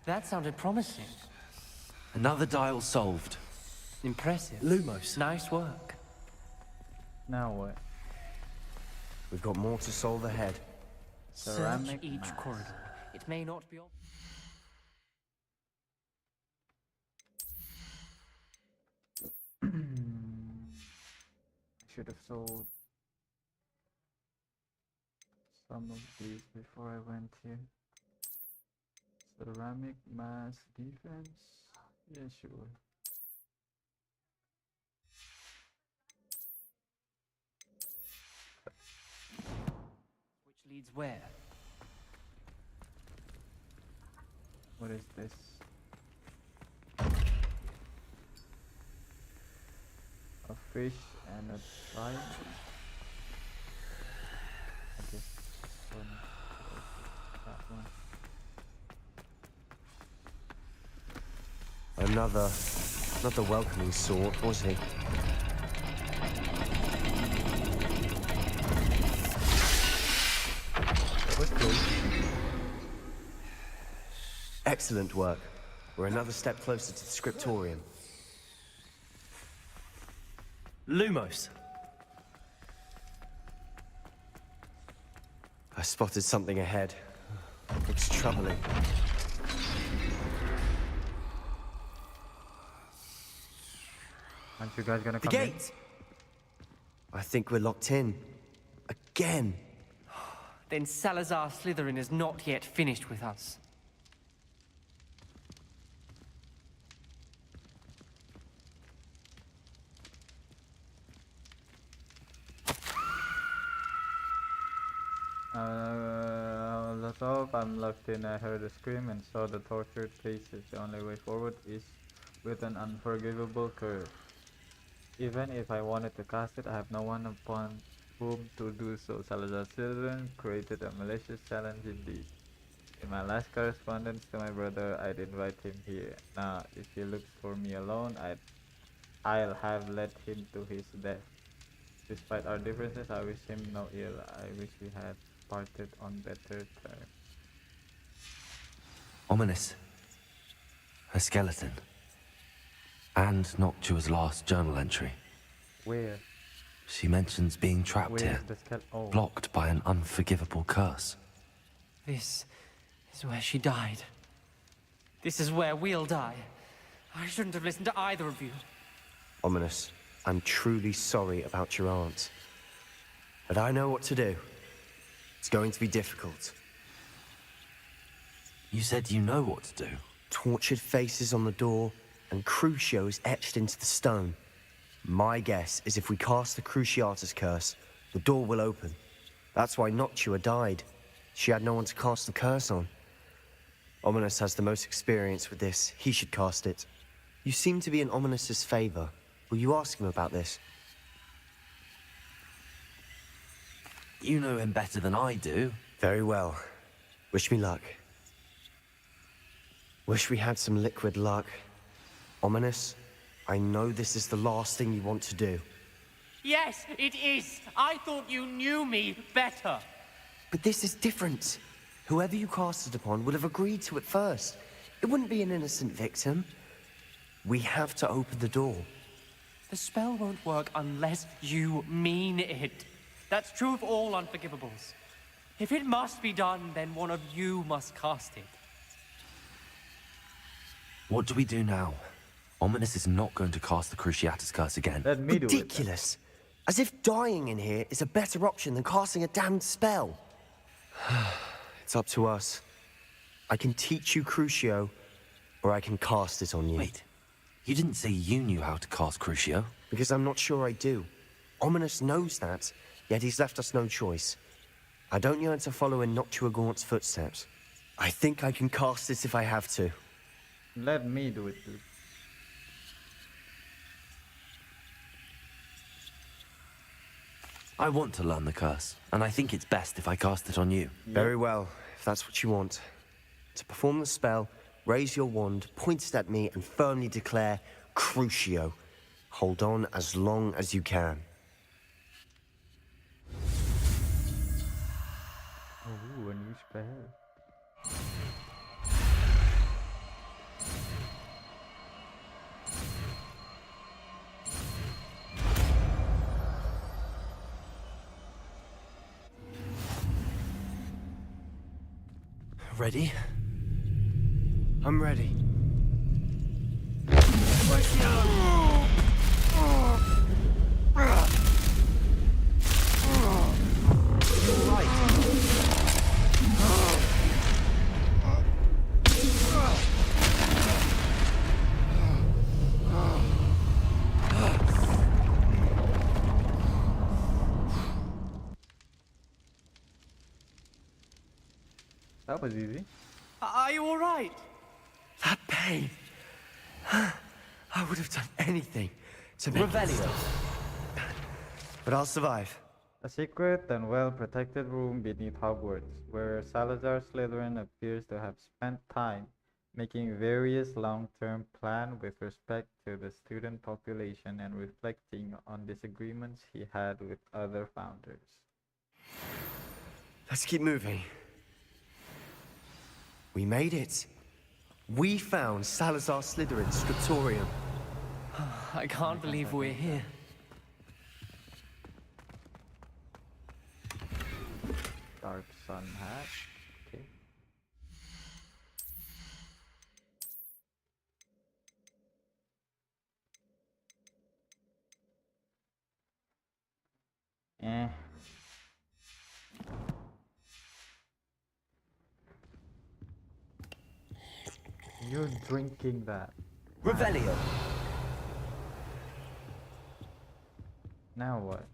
That sounded promising. Another dial solved. Impressive. Lumos. Nice work. Now what? We've got more to solve ahead. Ceramic Search each mask. corridor. It may not be obvious. Should have sold some of these before I went here. Ceramic mass defense? Yeah, sure. Leads where? What is this? A fish and a slime. I guess one, that one. Another welcoming sort, was he? Excellent work. We're another step closer to the scriptorium. Lumos! I spotted something ahead. Looks troubling. Aren't you guys gonna The come in? gate! I think we're locked in. Again. Then Salazar Slytherin is not yet finished with us. Let's hope I'm locked in. I heard a scream and saw the tortured faces. The only way forward is with an unforgivable curse. Even if I wanted to cast it, I have no one upon whom to do so. Salazar Slytherin created a malicious challenge indeed. In my last correspondence to my brother, I'd invite him here. Now, if he looks for me alone, I'll have led him to his death. Despite our differences, I wish him no ill. I wish we had parted on better terms. Ominous. A skeleton. And Noctua's last journal entry. Where? She mentions being trapped Where's here, the skeleton? Oh. blocked by an unforgivable curse. This is where she died. This is where we'll die. I shouldn't have listened to either of you. Ominous, I'm truly sorry about your aunt. But I know what to do. It's going to be difficult. You said you know what to do. Tortured faces on the door, and Crucios etched into the stone. My guess is if we cast the Cruciatus curse, the door will open. That's why Noctua died. She had no one to cast the curse on. Ominous has the most experience with this. He should cast it. You seem to be in Ominous's favor. Will you ask him about this? You know him better than I do. Very well. Wish me luck. Wish we had some liquid luck. Ominous, I know this is the last thing you want to do. Yes, it is. I thought you knew me better. But this is different. Whoever you cast it upon would have agreed to it first. It wouldn't be an innocent victim. We have to open the door. The spell won't work unless you mean it. That's true of all unforgivables. If it must be done, then one of you must cast it. What do we do now? Ominous is not going to cast the Cruciatus curse again. Let me do it. Ridiculous. As if dying in here is a better option than casting a damned spell. It's up to us. I can teach you Crucio, or I can cast it on you. Wait, you didn't say you knew how to cast Crucio? Because I'm not sure I do. Ominous knows that, yet he's left us no choice. I don't yearn to follow in Noctua Gaunt's footsteps. I think I can cast it if I have to. Let me do it, dude. I want to learn the curse, and I think it's best if I cast it on you. Very well, if that's what you want. To perform the spell, raise your wand, point it at me, and firmly declare Crucio. Hold on as long as you can. Oh, a new spell. Ready? I'm ready. That was easy. Are you all right? That pain. I would have done anything to make Revelio. But I'll survive. A secret and well-protected room beneath Hogwarts, where Salazar Slytherin appears to have spent time making various long-term plans with respect to the student population and reflecting on disagreements he had with other founders. Let's keep moving. We made it. We found Salazar Slytherin's scriptorium. I can't believe we're here. Dark Sun hat. Okay. Eh. You're drinking that. Revelio. Now what?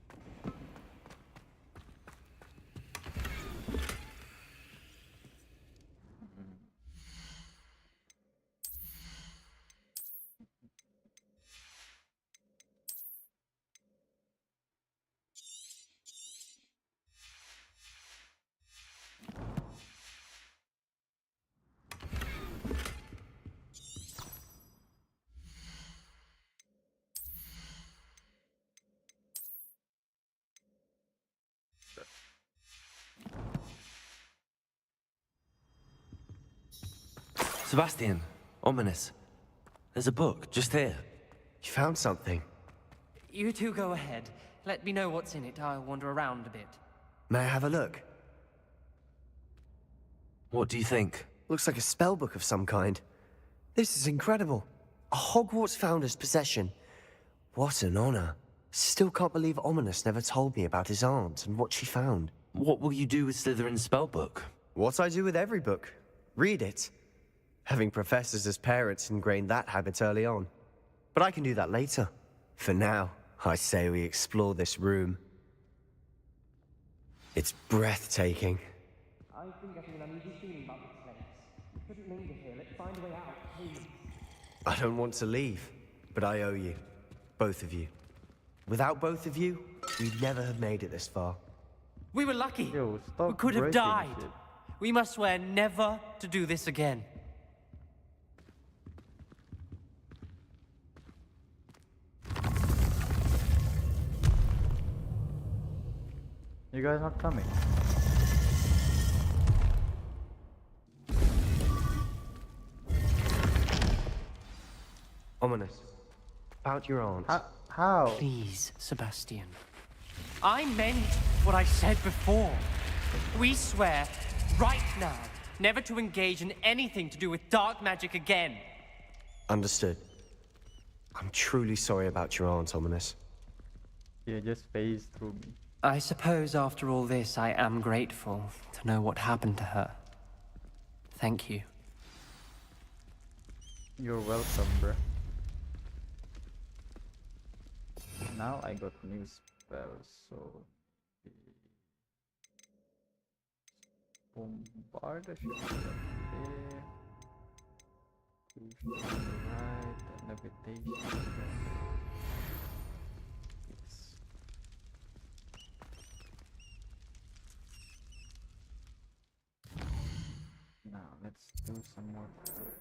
Sebastian, ominous. There's a book just here. You found something. You two go ahead. Let me know what's in it. I'll wander around a bit. May I have a look? What do you think? Looks like a spell book of some kind. This is incredible. A Hogwarts founder's possession. What an honor. Still can't believe Ominous never told me about his aunt and what she found. What will you do with Slytherin's spellbook? What I do with every book. Read it. Having professors as parents ingrained that habit early on. But I can do that later. For now, I say we explore this room. It's breathtaking. I've been getting an uneasy feeling about this place. We couldn't linger here. Let's find a way out, please. I don't want to leave, but I owe you. Both of you. Without both of you, we'd never have made it this far. We were lucky. Yo, We stop could have breaking died. shit. We must swear never to do this again. You guys not coming? Ominous. About your aunt. How? Please, Sebastian. I meant what I said before. We swear, right now, never to engage in anything to do with dark magic again. Understood. I'm truly sorry about your aunt, Ominous. You just phased through me. I suppose after all this, I am grateful to know what happened to her. Thank you. You're welcome, bruh. Now I got new spells, so Bombarda should be up there. Cruise to the right, and levitation is right there. Yes. Now let's do some more quests.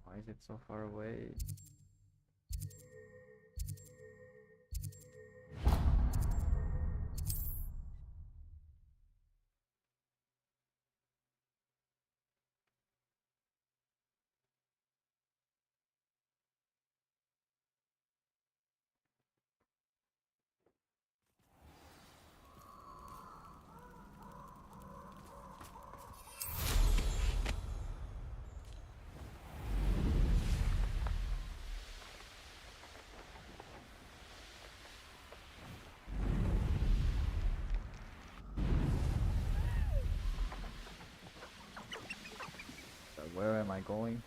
Why is it so far away? Where am I going?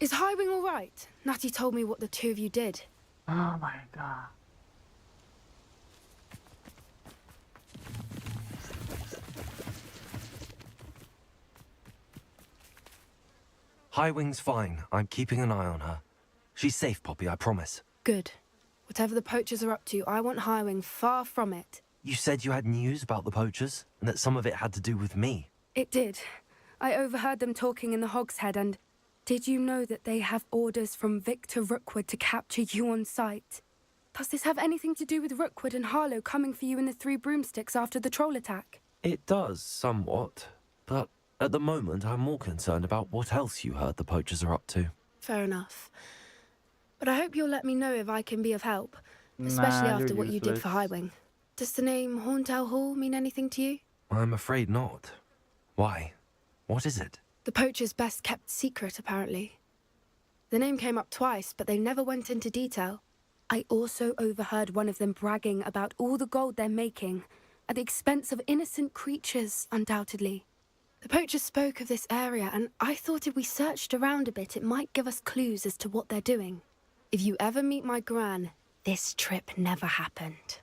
Is Highwing all right? Natty told me what the two of you did. Oh my god. Highwing's fine. I'm keeping an eye on her. She's safe, Poppy, I promise. Good. Whatever the poachers are up to, I want Highwing far from it. You said you had news about the poachers, and that some of it had to do with me. It did. I overheard them talking in the Hogshead, and did you know that they have orders from Victor Rookwood to capture you on sight? Does this have anything to do with Rookwood and Harlow coming for you in the Three Broomsticks after the troll attack? It does, somewhat. But at the moment, I'm more concerned about what else you heard the poachers are up to. Fair enough. But I hope you'll let me know if I can be of help, especially Nah, after you're what you did for useless. Highwing. Does the name Horntail Hall mean anything to you? I'm afraid not. Why? What is it? The poacher's best kept secret, apparently. The name came up twice, but they never went into detail. I also overheard one of them bragging about all the gold they're making, at the expense of innocent creatures, undoubtedly. The poacher spoke of this area, and I thought if we searched around a bit, it might give us clues as to what they're doing. If you ever meet my gran, this trip never happened.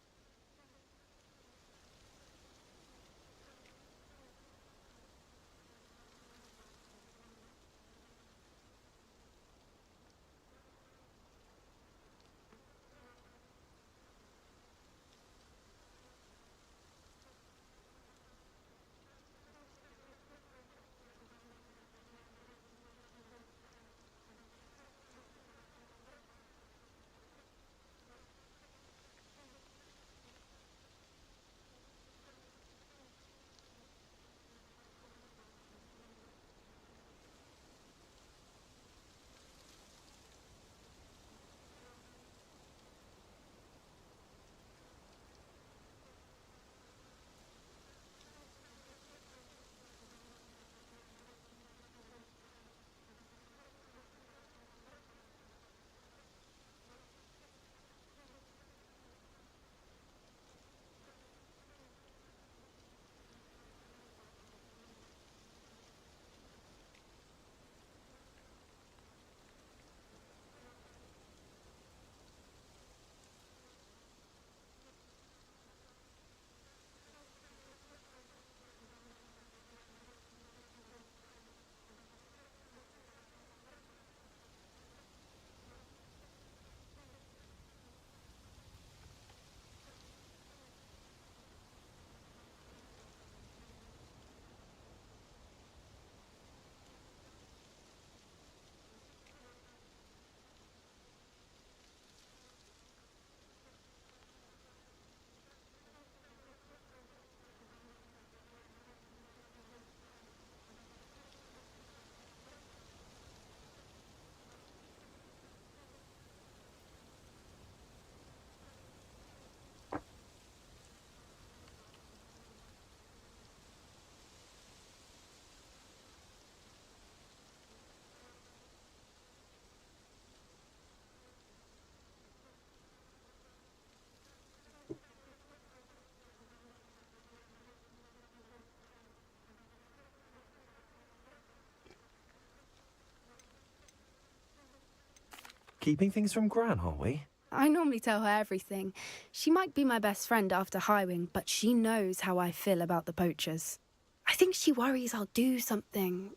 Keeping things from Gran, are we? I normally tell her everything. She might be my best friend after Highwing, but she knows how I feel about the poachers. I think she worries I'll do something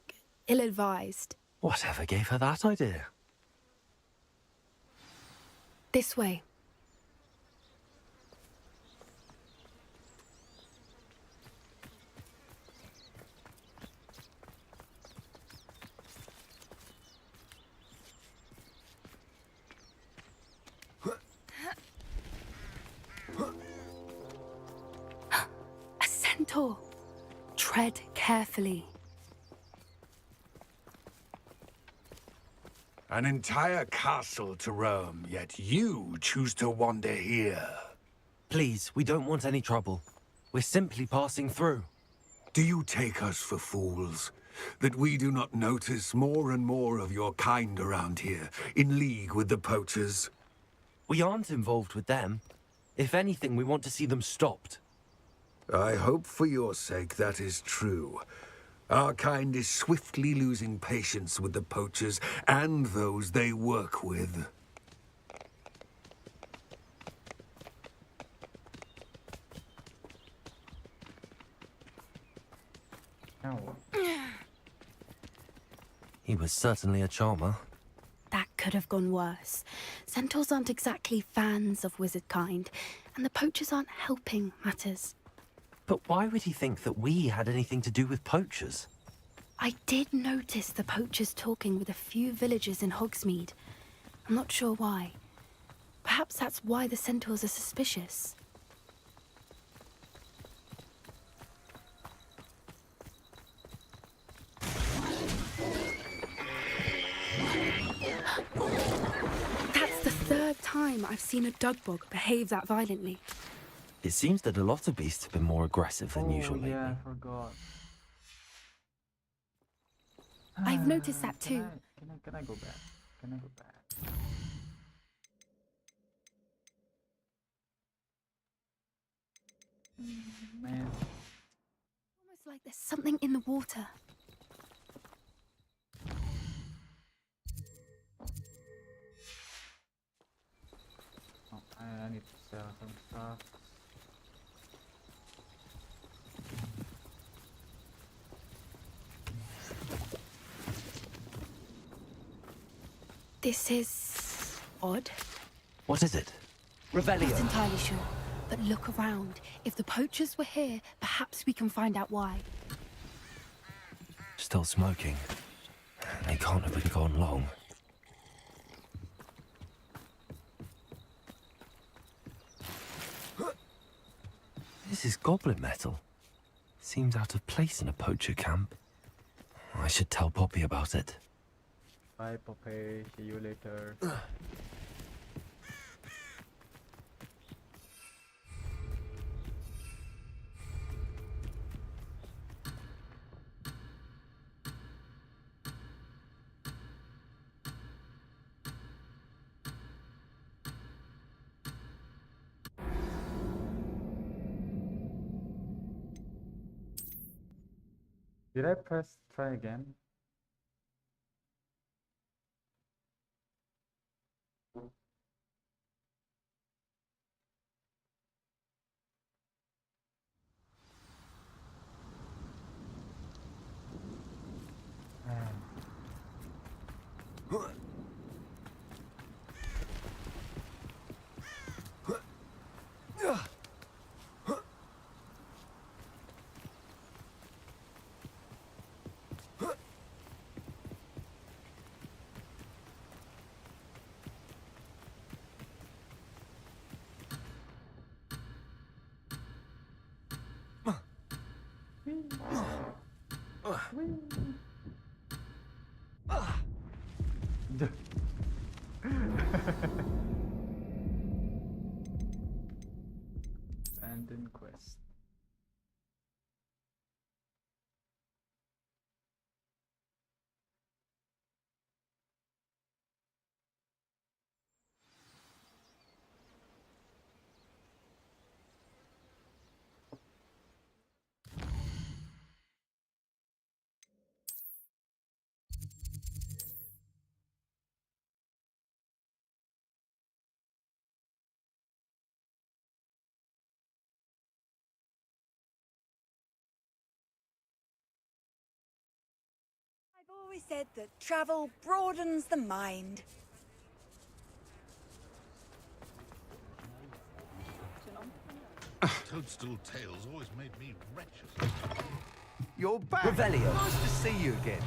ill-advised. Whatever gave her that idea? This way. A centaur. Tread carefully. An entire castle to roam, yet you choose to wander here. Please, we don't want any trouble. We're simply passing through. Do you take us for fools? That we do not notice more and more of your kind around here, in league with the poachers? We aren't involved with them. If anything, we want to see them stopped. I hope for your sake that is true. Our kind is swiftly losing patience with the poachers and those they work with. Oh. He was certainly a charmer. That could have gone worse. Centaurs aren't exactly fans of wizard kind, and the poachers aren't helping matters. But why would he think that we had anything to do with poachers? I did notice the poachers talking with a few villagers in Hogsmeade. I'm not sure why. Perhaps that's why the centaurs are suspicious. That's the third time I've seen a dugbog behave that violently. It seems that a lot of beasts have been more aggressive than usual lately. Yeah, I forgot. I've noticed that too. Can I go back? Can I go back? Man. Almost like there's something in the water. Oh, I need to sell some stuff. This is odd. What is it? Not entirely sure, but look around. If the poachers were here, perhaps we can find out why. Still smoking. They can't have been gone long. This is goblin metal. Seems out of place in a poacher camp. I should tell Poppy about it. Bye, Poppy. See you later. Did I press try again? Abandoned quest. I've always said that travel broadens the mind. Toadstool tales always made me wretched. You're back. Revelio. Nice to see you again.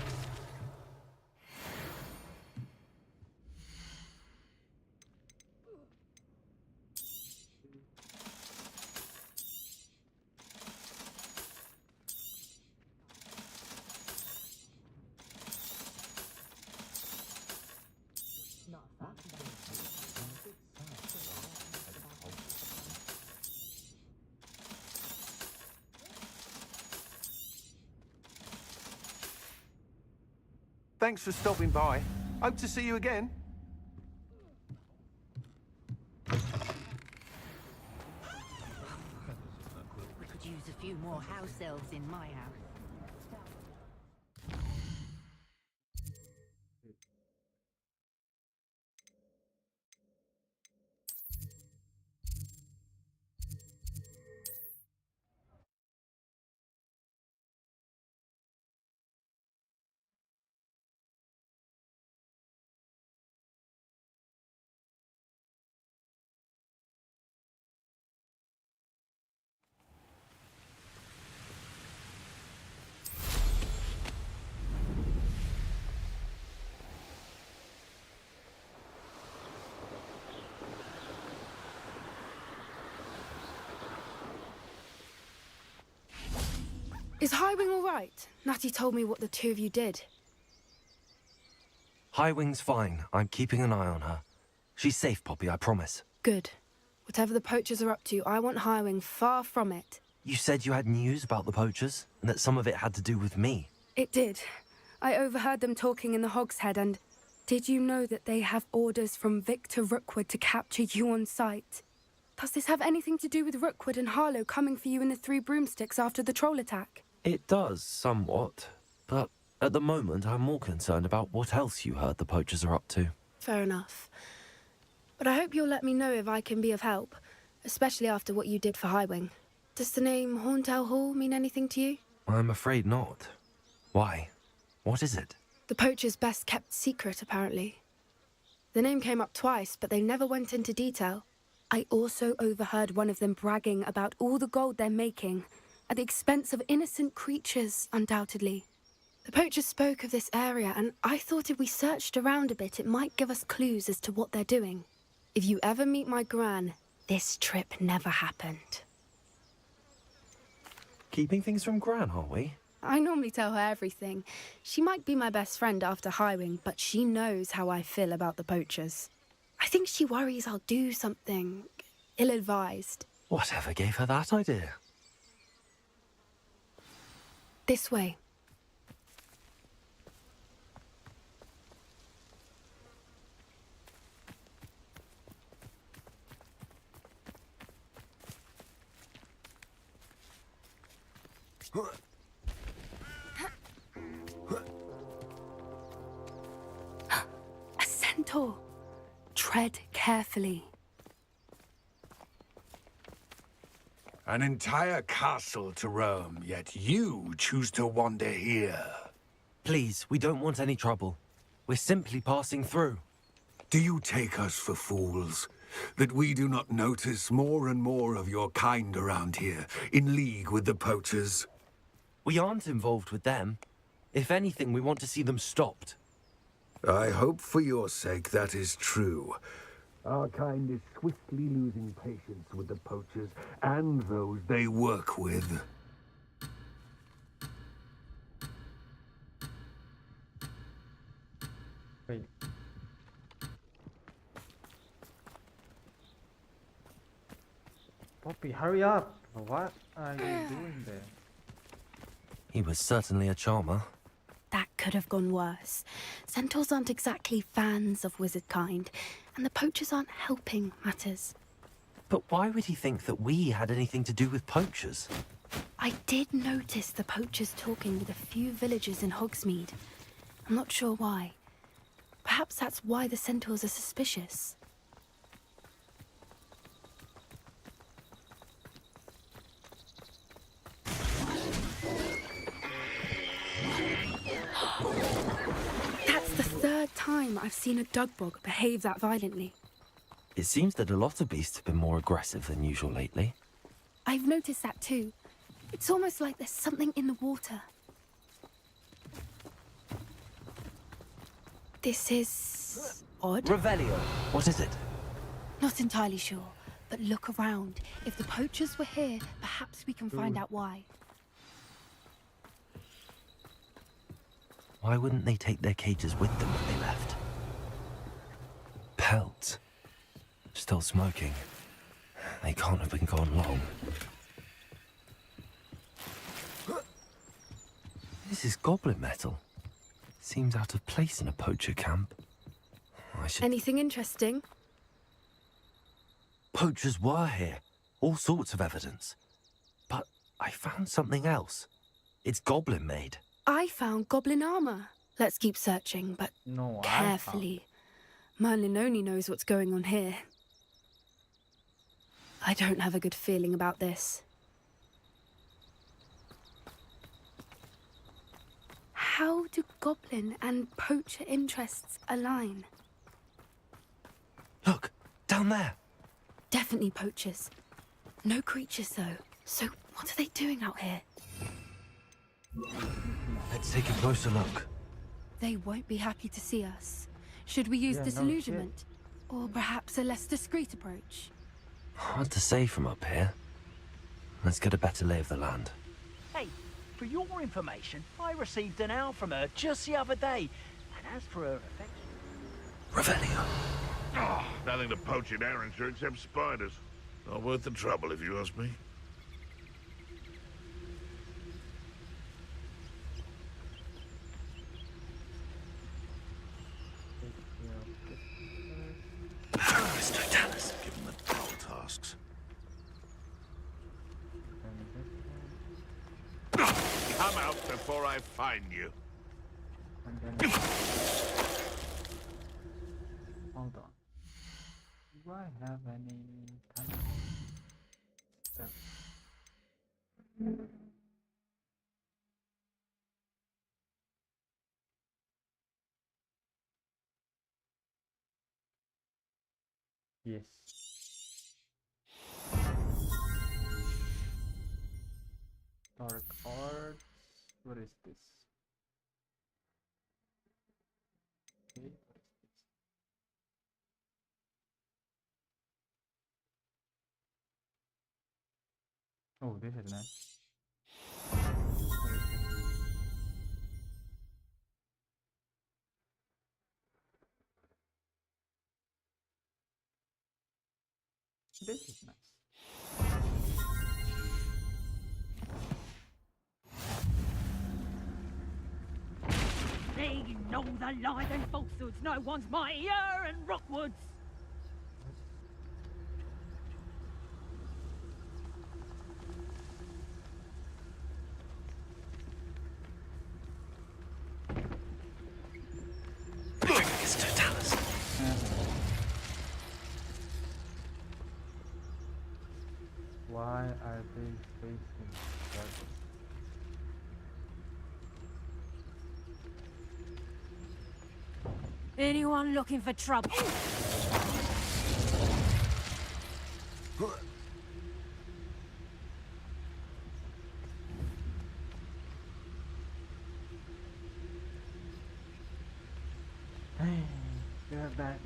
Thanks for stopping by. Hope to see you again. We could use a few more house elves in my house. Is Highwing all right? Natty told me what the two of you did. Highwing's fine. I'm keeping an eye on her. She's safe, Poppy, I promise. Good. Whatever the poachers are up to, I want Highwing far from it. You said you had news about the poachers, and that some of it had to do with me. It did. I overheard them talking in the Hogshead, and did you know that they have orders from Victor Rookwood to capture you on sight? Does this have anything to do with Rookwood and Harlow coming for you in the Three Broomsticks after the troll attack? It does, somewhat. But at the moment, I'm more concerned about what else you heard the poachers are up to. Fair enough. But I hope you'll let me know if I can be of help, especially after what you did for Highwing. Does the name Horntail Hall mean anything to you? I'm afraid not. Why? What is it? The poachers' best kept secret, apparently. The name came up twice, but they never went into detail. I also overheard one of them bragging about all the gold they're making, at the expense of innocent creatures, undoubtedly. The poachers spoke of this area, and I thought if we searched around a bit, it might give us clues as to what they're doing. If you ever meet my gran, this trip never happened. Keeping things from Gran, are we? I normally tell her everything. She might be my best friend after Highwing, but she knows how I feel about the poachers. I think she worries I'll do something ill-advised. Whatever gave her that idea? This way. A centaur. Tread carefully. An entire castle to roam, yet you choose to wander here. Please, we don't want any trouble. We're simply passing through. Do you take us for fools? That we do not notice more and more of your kind around here, in league with the poachers? We aren't involved with them. If anything, we want to see them stopped. I hope for your sake that is true. Our kind is swiftly losing patience with the poachers and those they work with. Wait. Poppy, hurry up! What are you doing there? He was certainly a charmer. That could have gone worse. Centaurs aren't exactly fans of wizard kind, and the poachers aren't helping matters. But why would he think that we had anything to do with poachers? I did notice the poachers talking with a few villagers in Hogsmeade. I'm not sure why. Perhaps that's why the centaurs are suspicious. That's the third time I've seen a dugbog behave that violently. It seems that a lot of beasts have been more aggressive than usual lately. I've noticed that too. It's almost like there's something in the water. This is odd. Revelio. What is it? Not entirely sure, but look around. If the poachers were here, perhaps we can find out why. Why wouldn't they take their cages with them when they left? Pelts. Still smoking. They can't have been gone long. This is goblin metal. Seems out of place in a poacher camp. I should... Anything interesting? Poachers were here. All sorts of evidence. But I found something else. It's goblin made. I found goblin armor. Let's keep searching, but No, carefully. Merlin only knows what's going on here. I don't have a good feeling about this. How do goblin and poacher interests align? Look, down there. Definitely poachers. No creatures, though. So what are they doing out here? Let's take a closer look. They won't be happy to see us. Should we use Yeah, no disillusionment? Or perhaps a less discreet approach? Hard to say from up here. Let's get a better lay of the land. Hey, For your information, I received an owl from her just the other day. And as for her affection... Oh, nothing to poach in Arrowshire except spiders. Not worth the trouble, if you ask me. Mr. Dallas. Give them the dull tasks. Come out before I find you. Hold on. Do I have any kind of stuff? Yes. Dark arts. What is this? Okay. Oh, this is nice. This is nice. They know the lies and falsehoods no one's mightier and Rockwoods. Mr. Dallas. Why are they facing darkness? Anyone looking for trouble? Hey, you're back.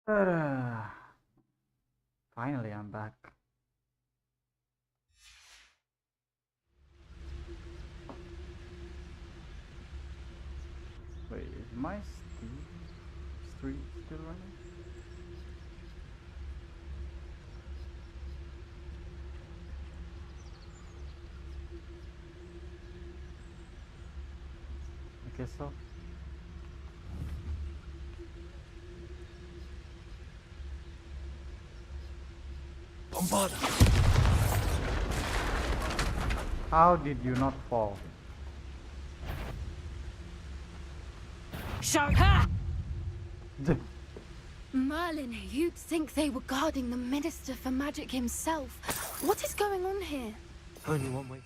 Finally, I'm back. Wait, is my street still running? I guess so. Bombarda! How did you not fall? Shout her! Merlin, you'd think they were guarding the Minister for Magic himself. What is going on here? Only one way.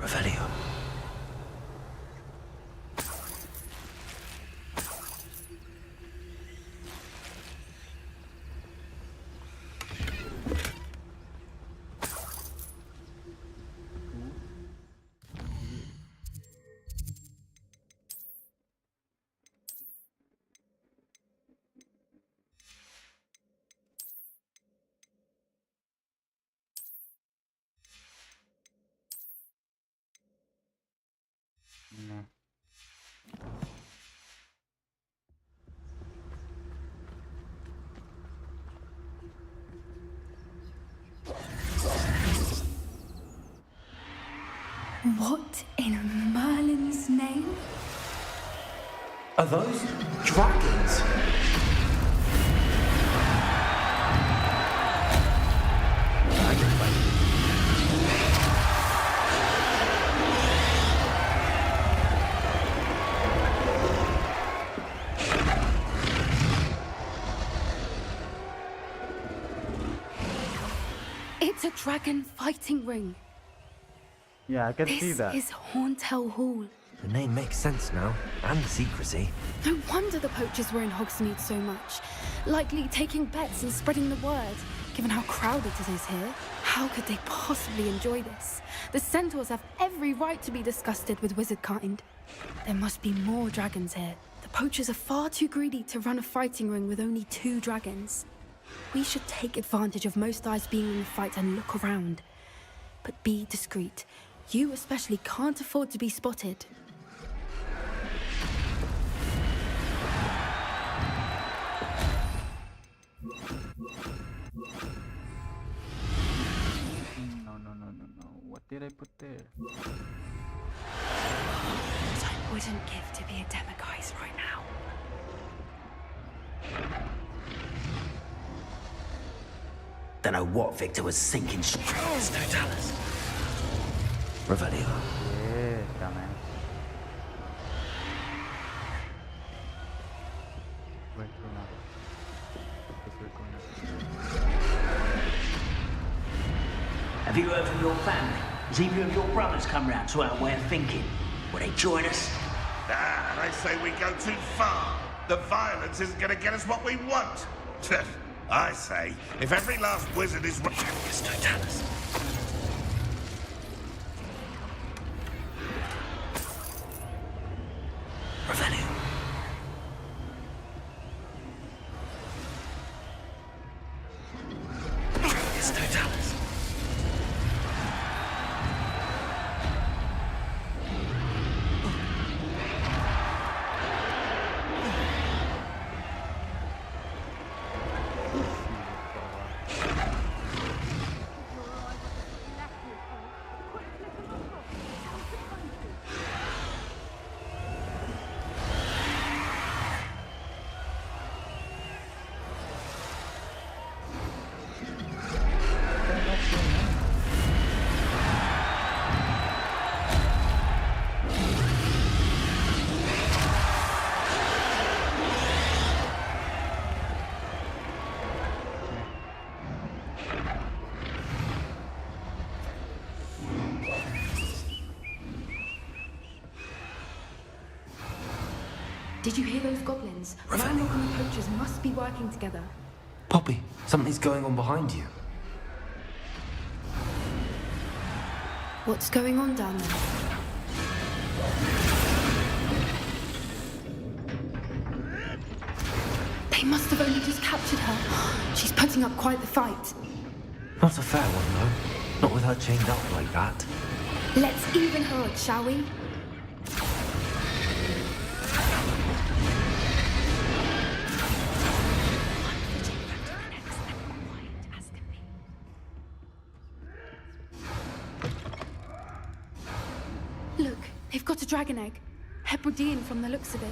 Revelio. Nah. What in Merlin's name? Are those dragons? It's a dragon fighting ring. Yeah, I can see that. This is Hauntel Hall. The name makes sense now, and the secrecy. No wonder the poachers were in Hogsmeade so much. Likely taking bets and spreading the word. Given how crowded it is here, how could they possibly enjoy this? The centaurs have every right to be disgusted with wizard kind. There must be more dragons here. The poachers are far too greedy to run a fighting ring with only 2 dragons. We should take advantage of most eyes being in the fight and look around. But be discreet. You especially can't afford to be spotted. No. What did I put there? What I wouldn't give to be a Demiguise right now. Don't know what Victor was thinking. There's no Dallas. Revelio. Yeah, dumbass. Wait, now. This way going. Have you heard from your family? Has either of your brothers come round to our way of thinking? Will they join us? Ah, they say we go too far. The violence isn't going to get us what we want. I say, if every last wizard is... There's no Dallas. Revelio. There's no Dallas. Did you hear those goblins? Ranrock and the poachers must be working together. Poppy, something's going on behind you. What's going on down there? They must have only just captured her. She's putting up quite the fight. Not a fair one, though. Not with her chained up like that. Let's even her out, shall we? Look, they've got a dragon egg. Hebridean from the looks of it.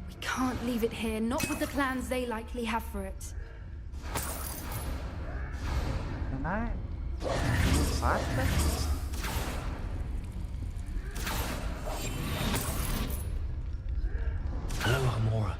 We can't leave it here, not with the plans they likely have for it. Can I move faster? Hello, Hamora.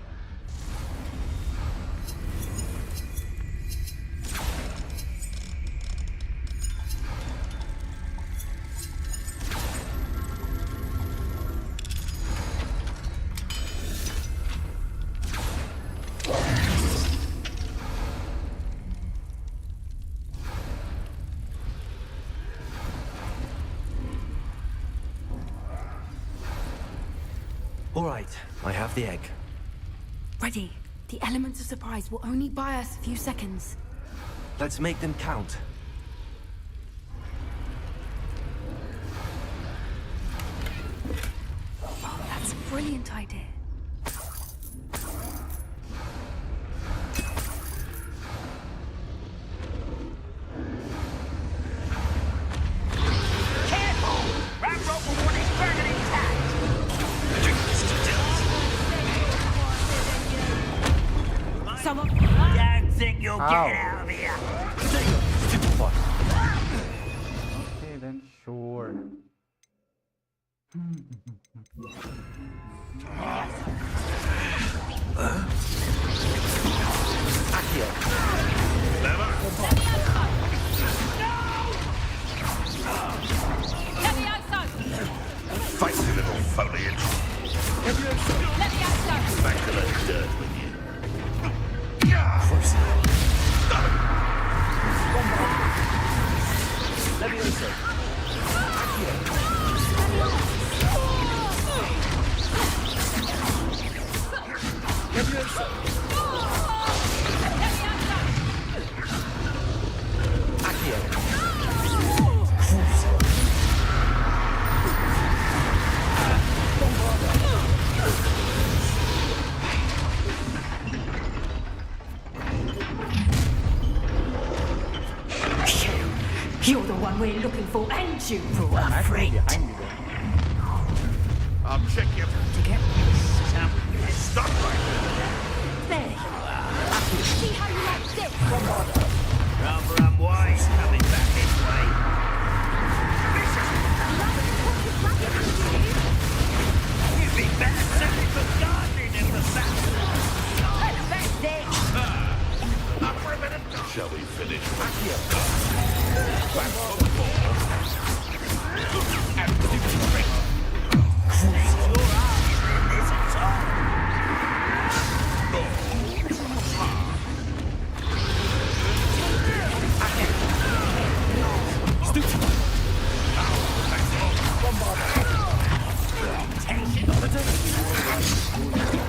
All right, I have the egg. Ready. The elements of surprise will only buy us a few seconds. Let's make them count. Oh, that's a brilliant idea. Don't think you'll get out of here. Okay, then sure. Feisty little foliage. Back to the dirt with you. You're the one we're looking for, ain't you, poor afraid? I'll check you. To get Stop right there you are. See how you like this? Rather unwise coming back this way. You'd be better suited for gardening than for battle. Up for a minute. Shall we finish? Back for the ball. And the drink. Your arm is in this at all.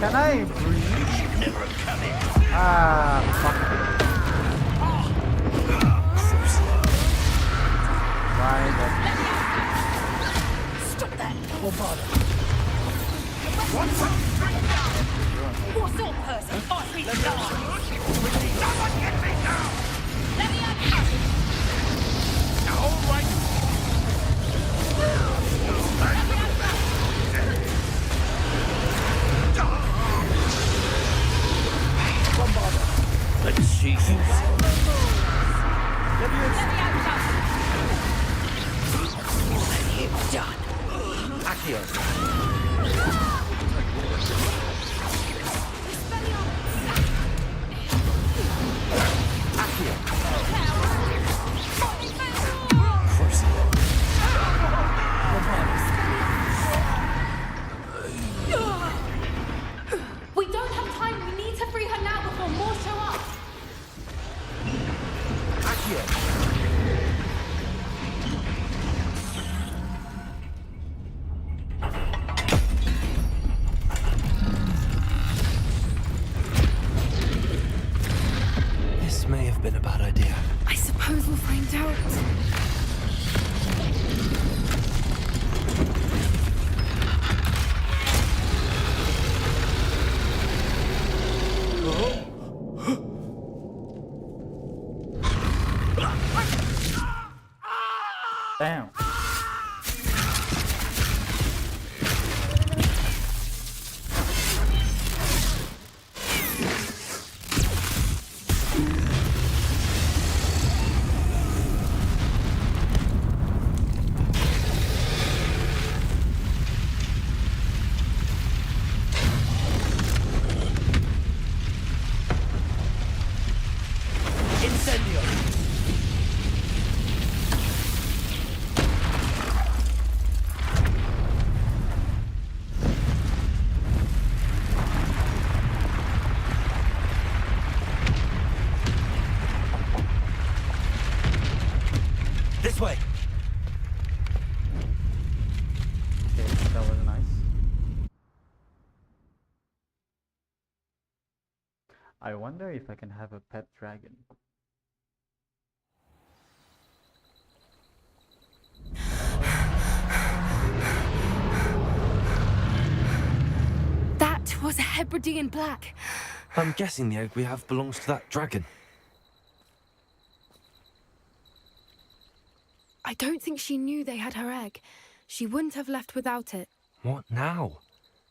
Can I breathe? Never coming. Ah, fuck it. Why that? Stop that! What sort of person? Ask me to die. Someone get me down! Let me out! All right. Let's see you. You've done. Accio. We don't have time. We need to free her now before more show up. I wonder if I can have a pet dragon. That was a Hebridean black. I'm guessing the egg we have belongs to that dragon. I don't think she knew they had her egg. She wouldn't have left without it. What now?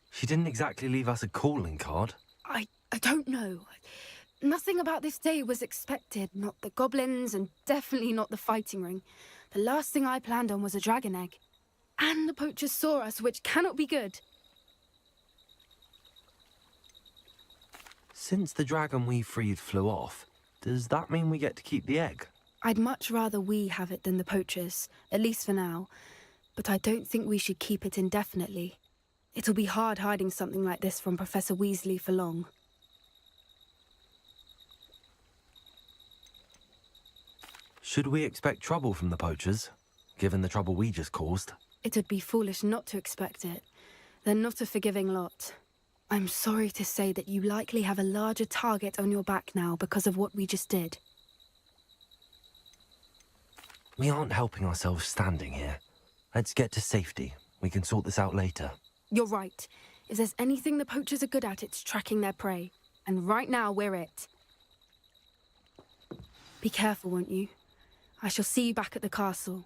She didn't exactly leave us a calling card. I don't know. Nothing about this day was expected. Not the goblins, and definitely not the fighting ring. The last thing I planned on was a dragon egg. And the poachers saw us, which cannot be good. Since the dragon we freed flew off, does that mean we get to keep the egg? I'd much rather we have it than the poachers, at least for now. But I don't think we should keep it indefinitely. It'll be hard hiding something like this from Professor Weasley for long. Should we expect trouble from the poachers, given the trouble we just caused? It'd be foolish not to expect it. They're not a forgiving lot. I'm sorry to say that you likely have a larger target on your back now because of what we just did. We aren't helping ourselves standing here. Let's get to safety. We can sort this out later. You're right. If there's anything the poachers are good at, it's tracking their prey. And right now, we're it. Be careful, won't you? I shall see you back at the castle.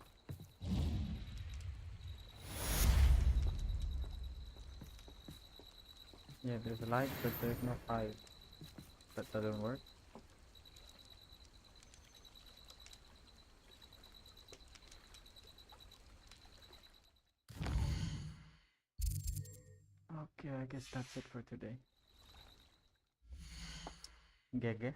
Yeah, there's a light, but there's no eye. That doesn't work. Okay, I guess that's it for today. Gege.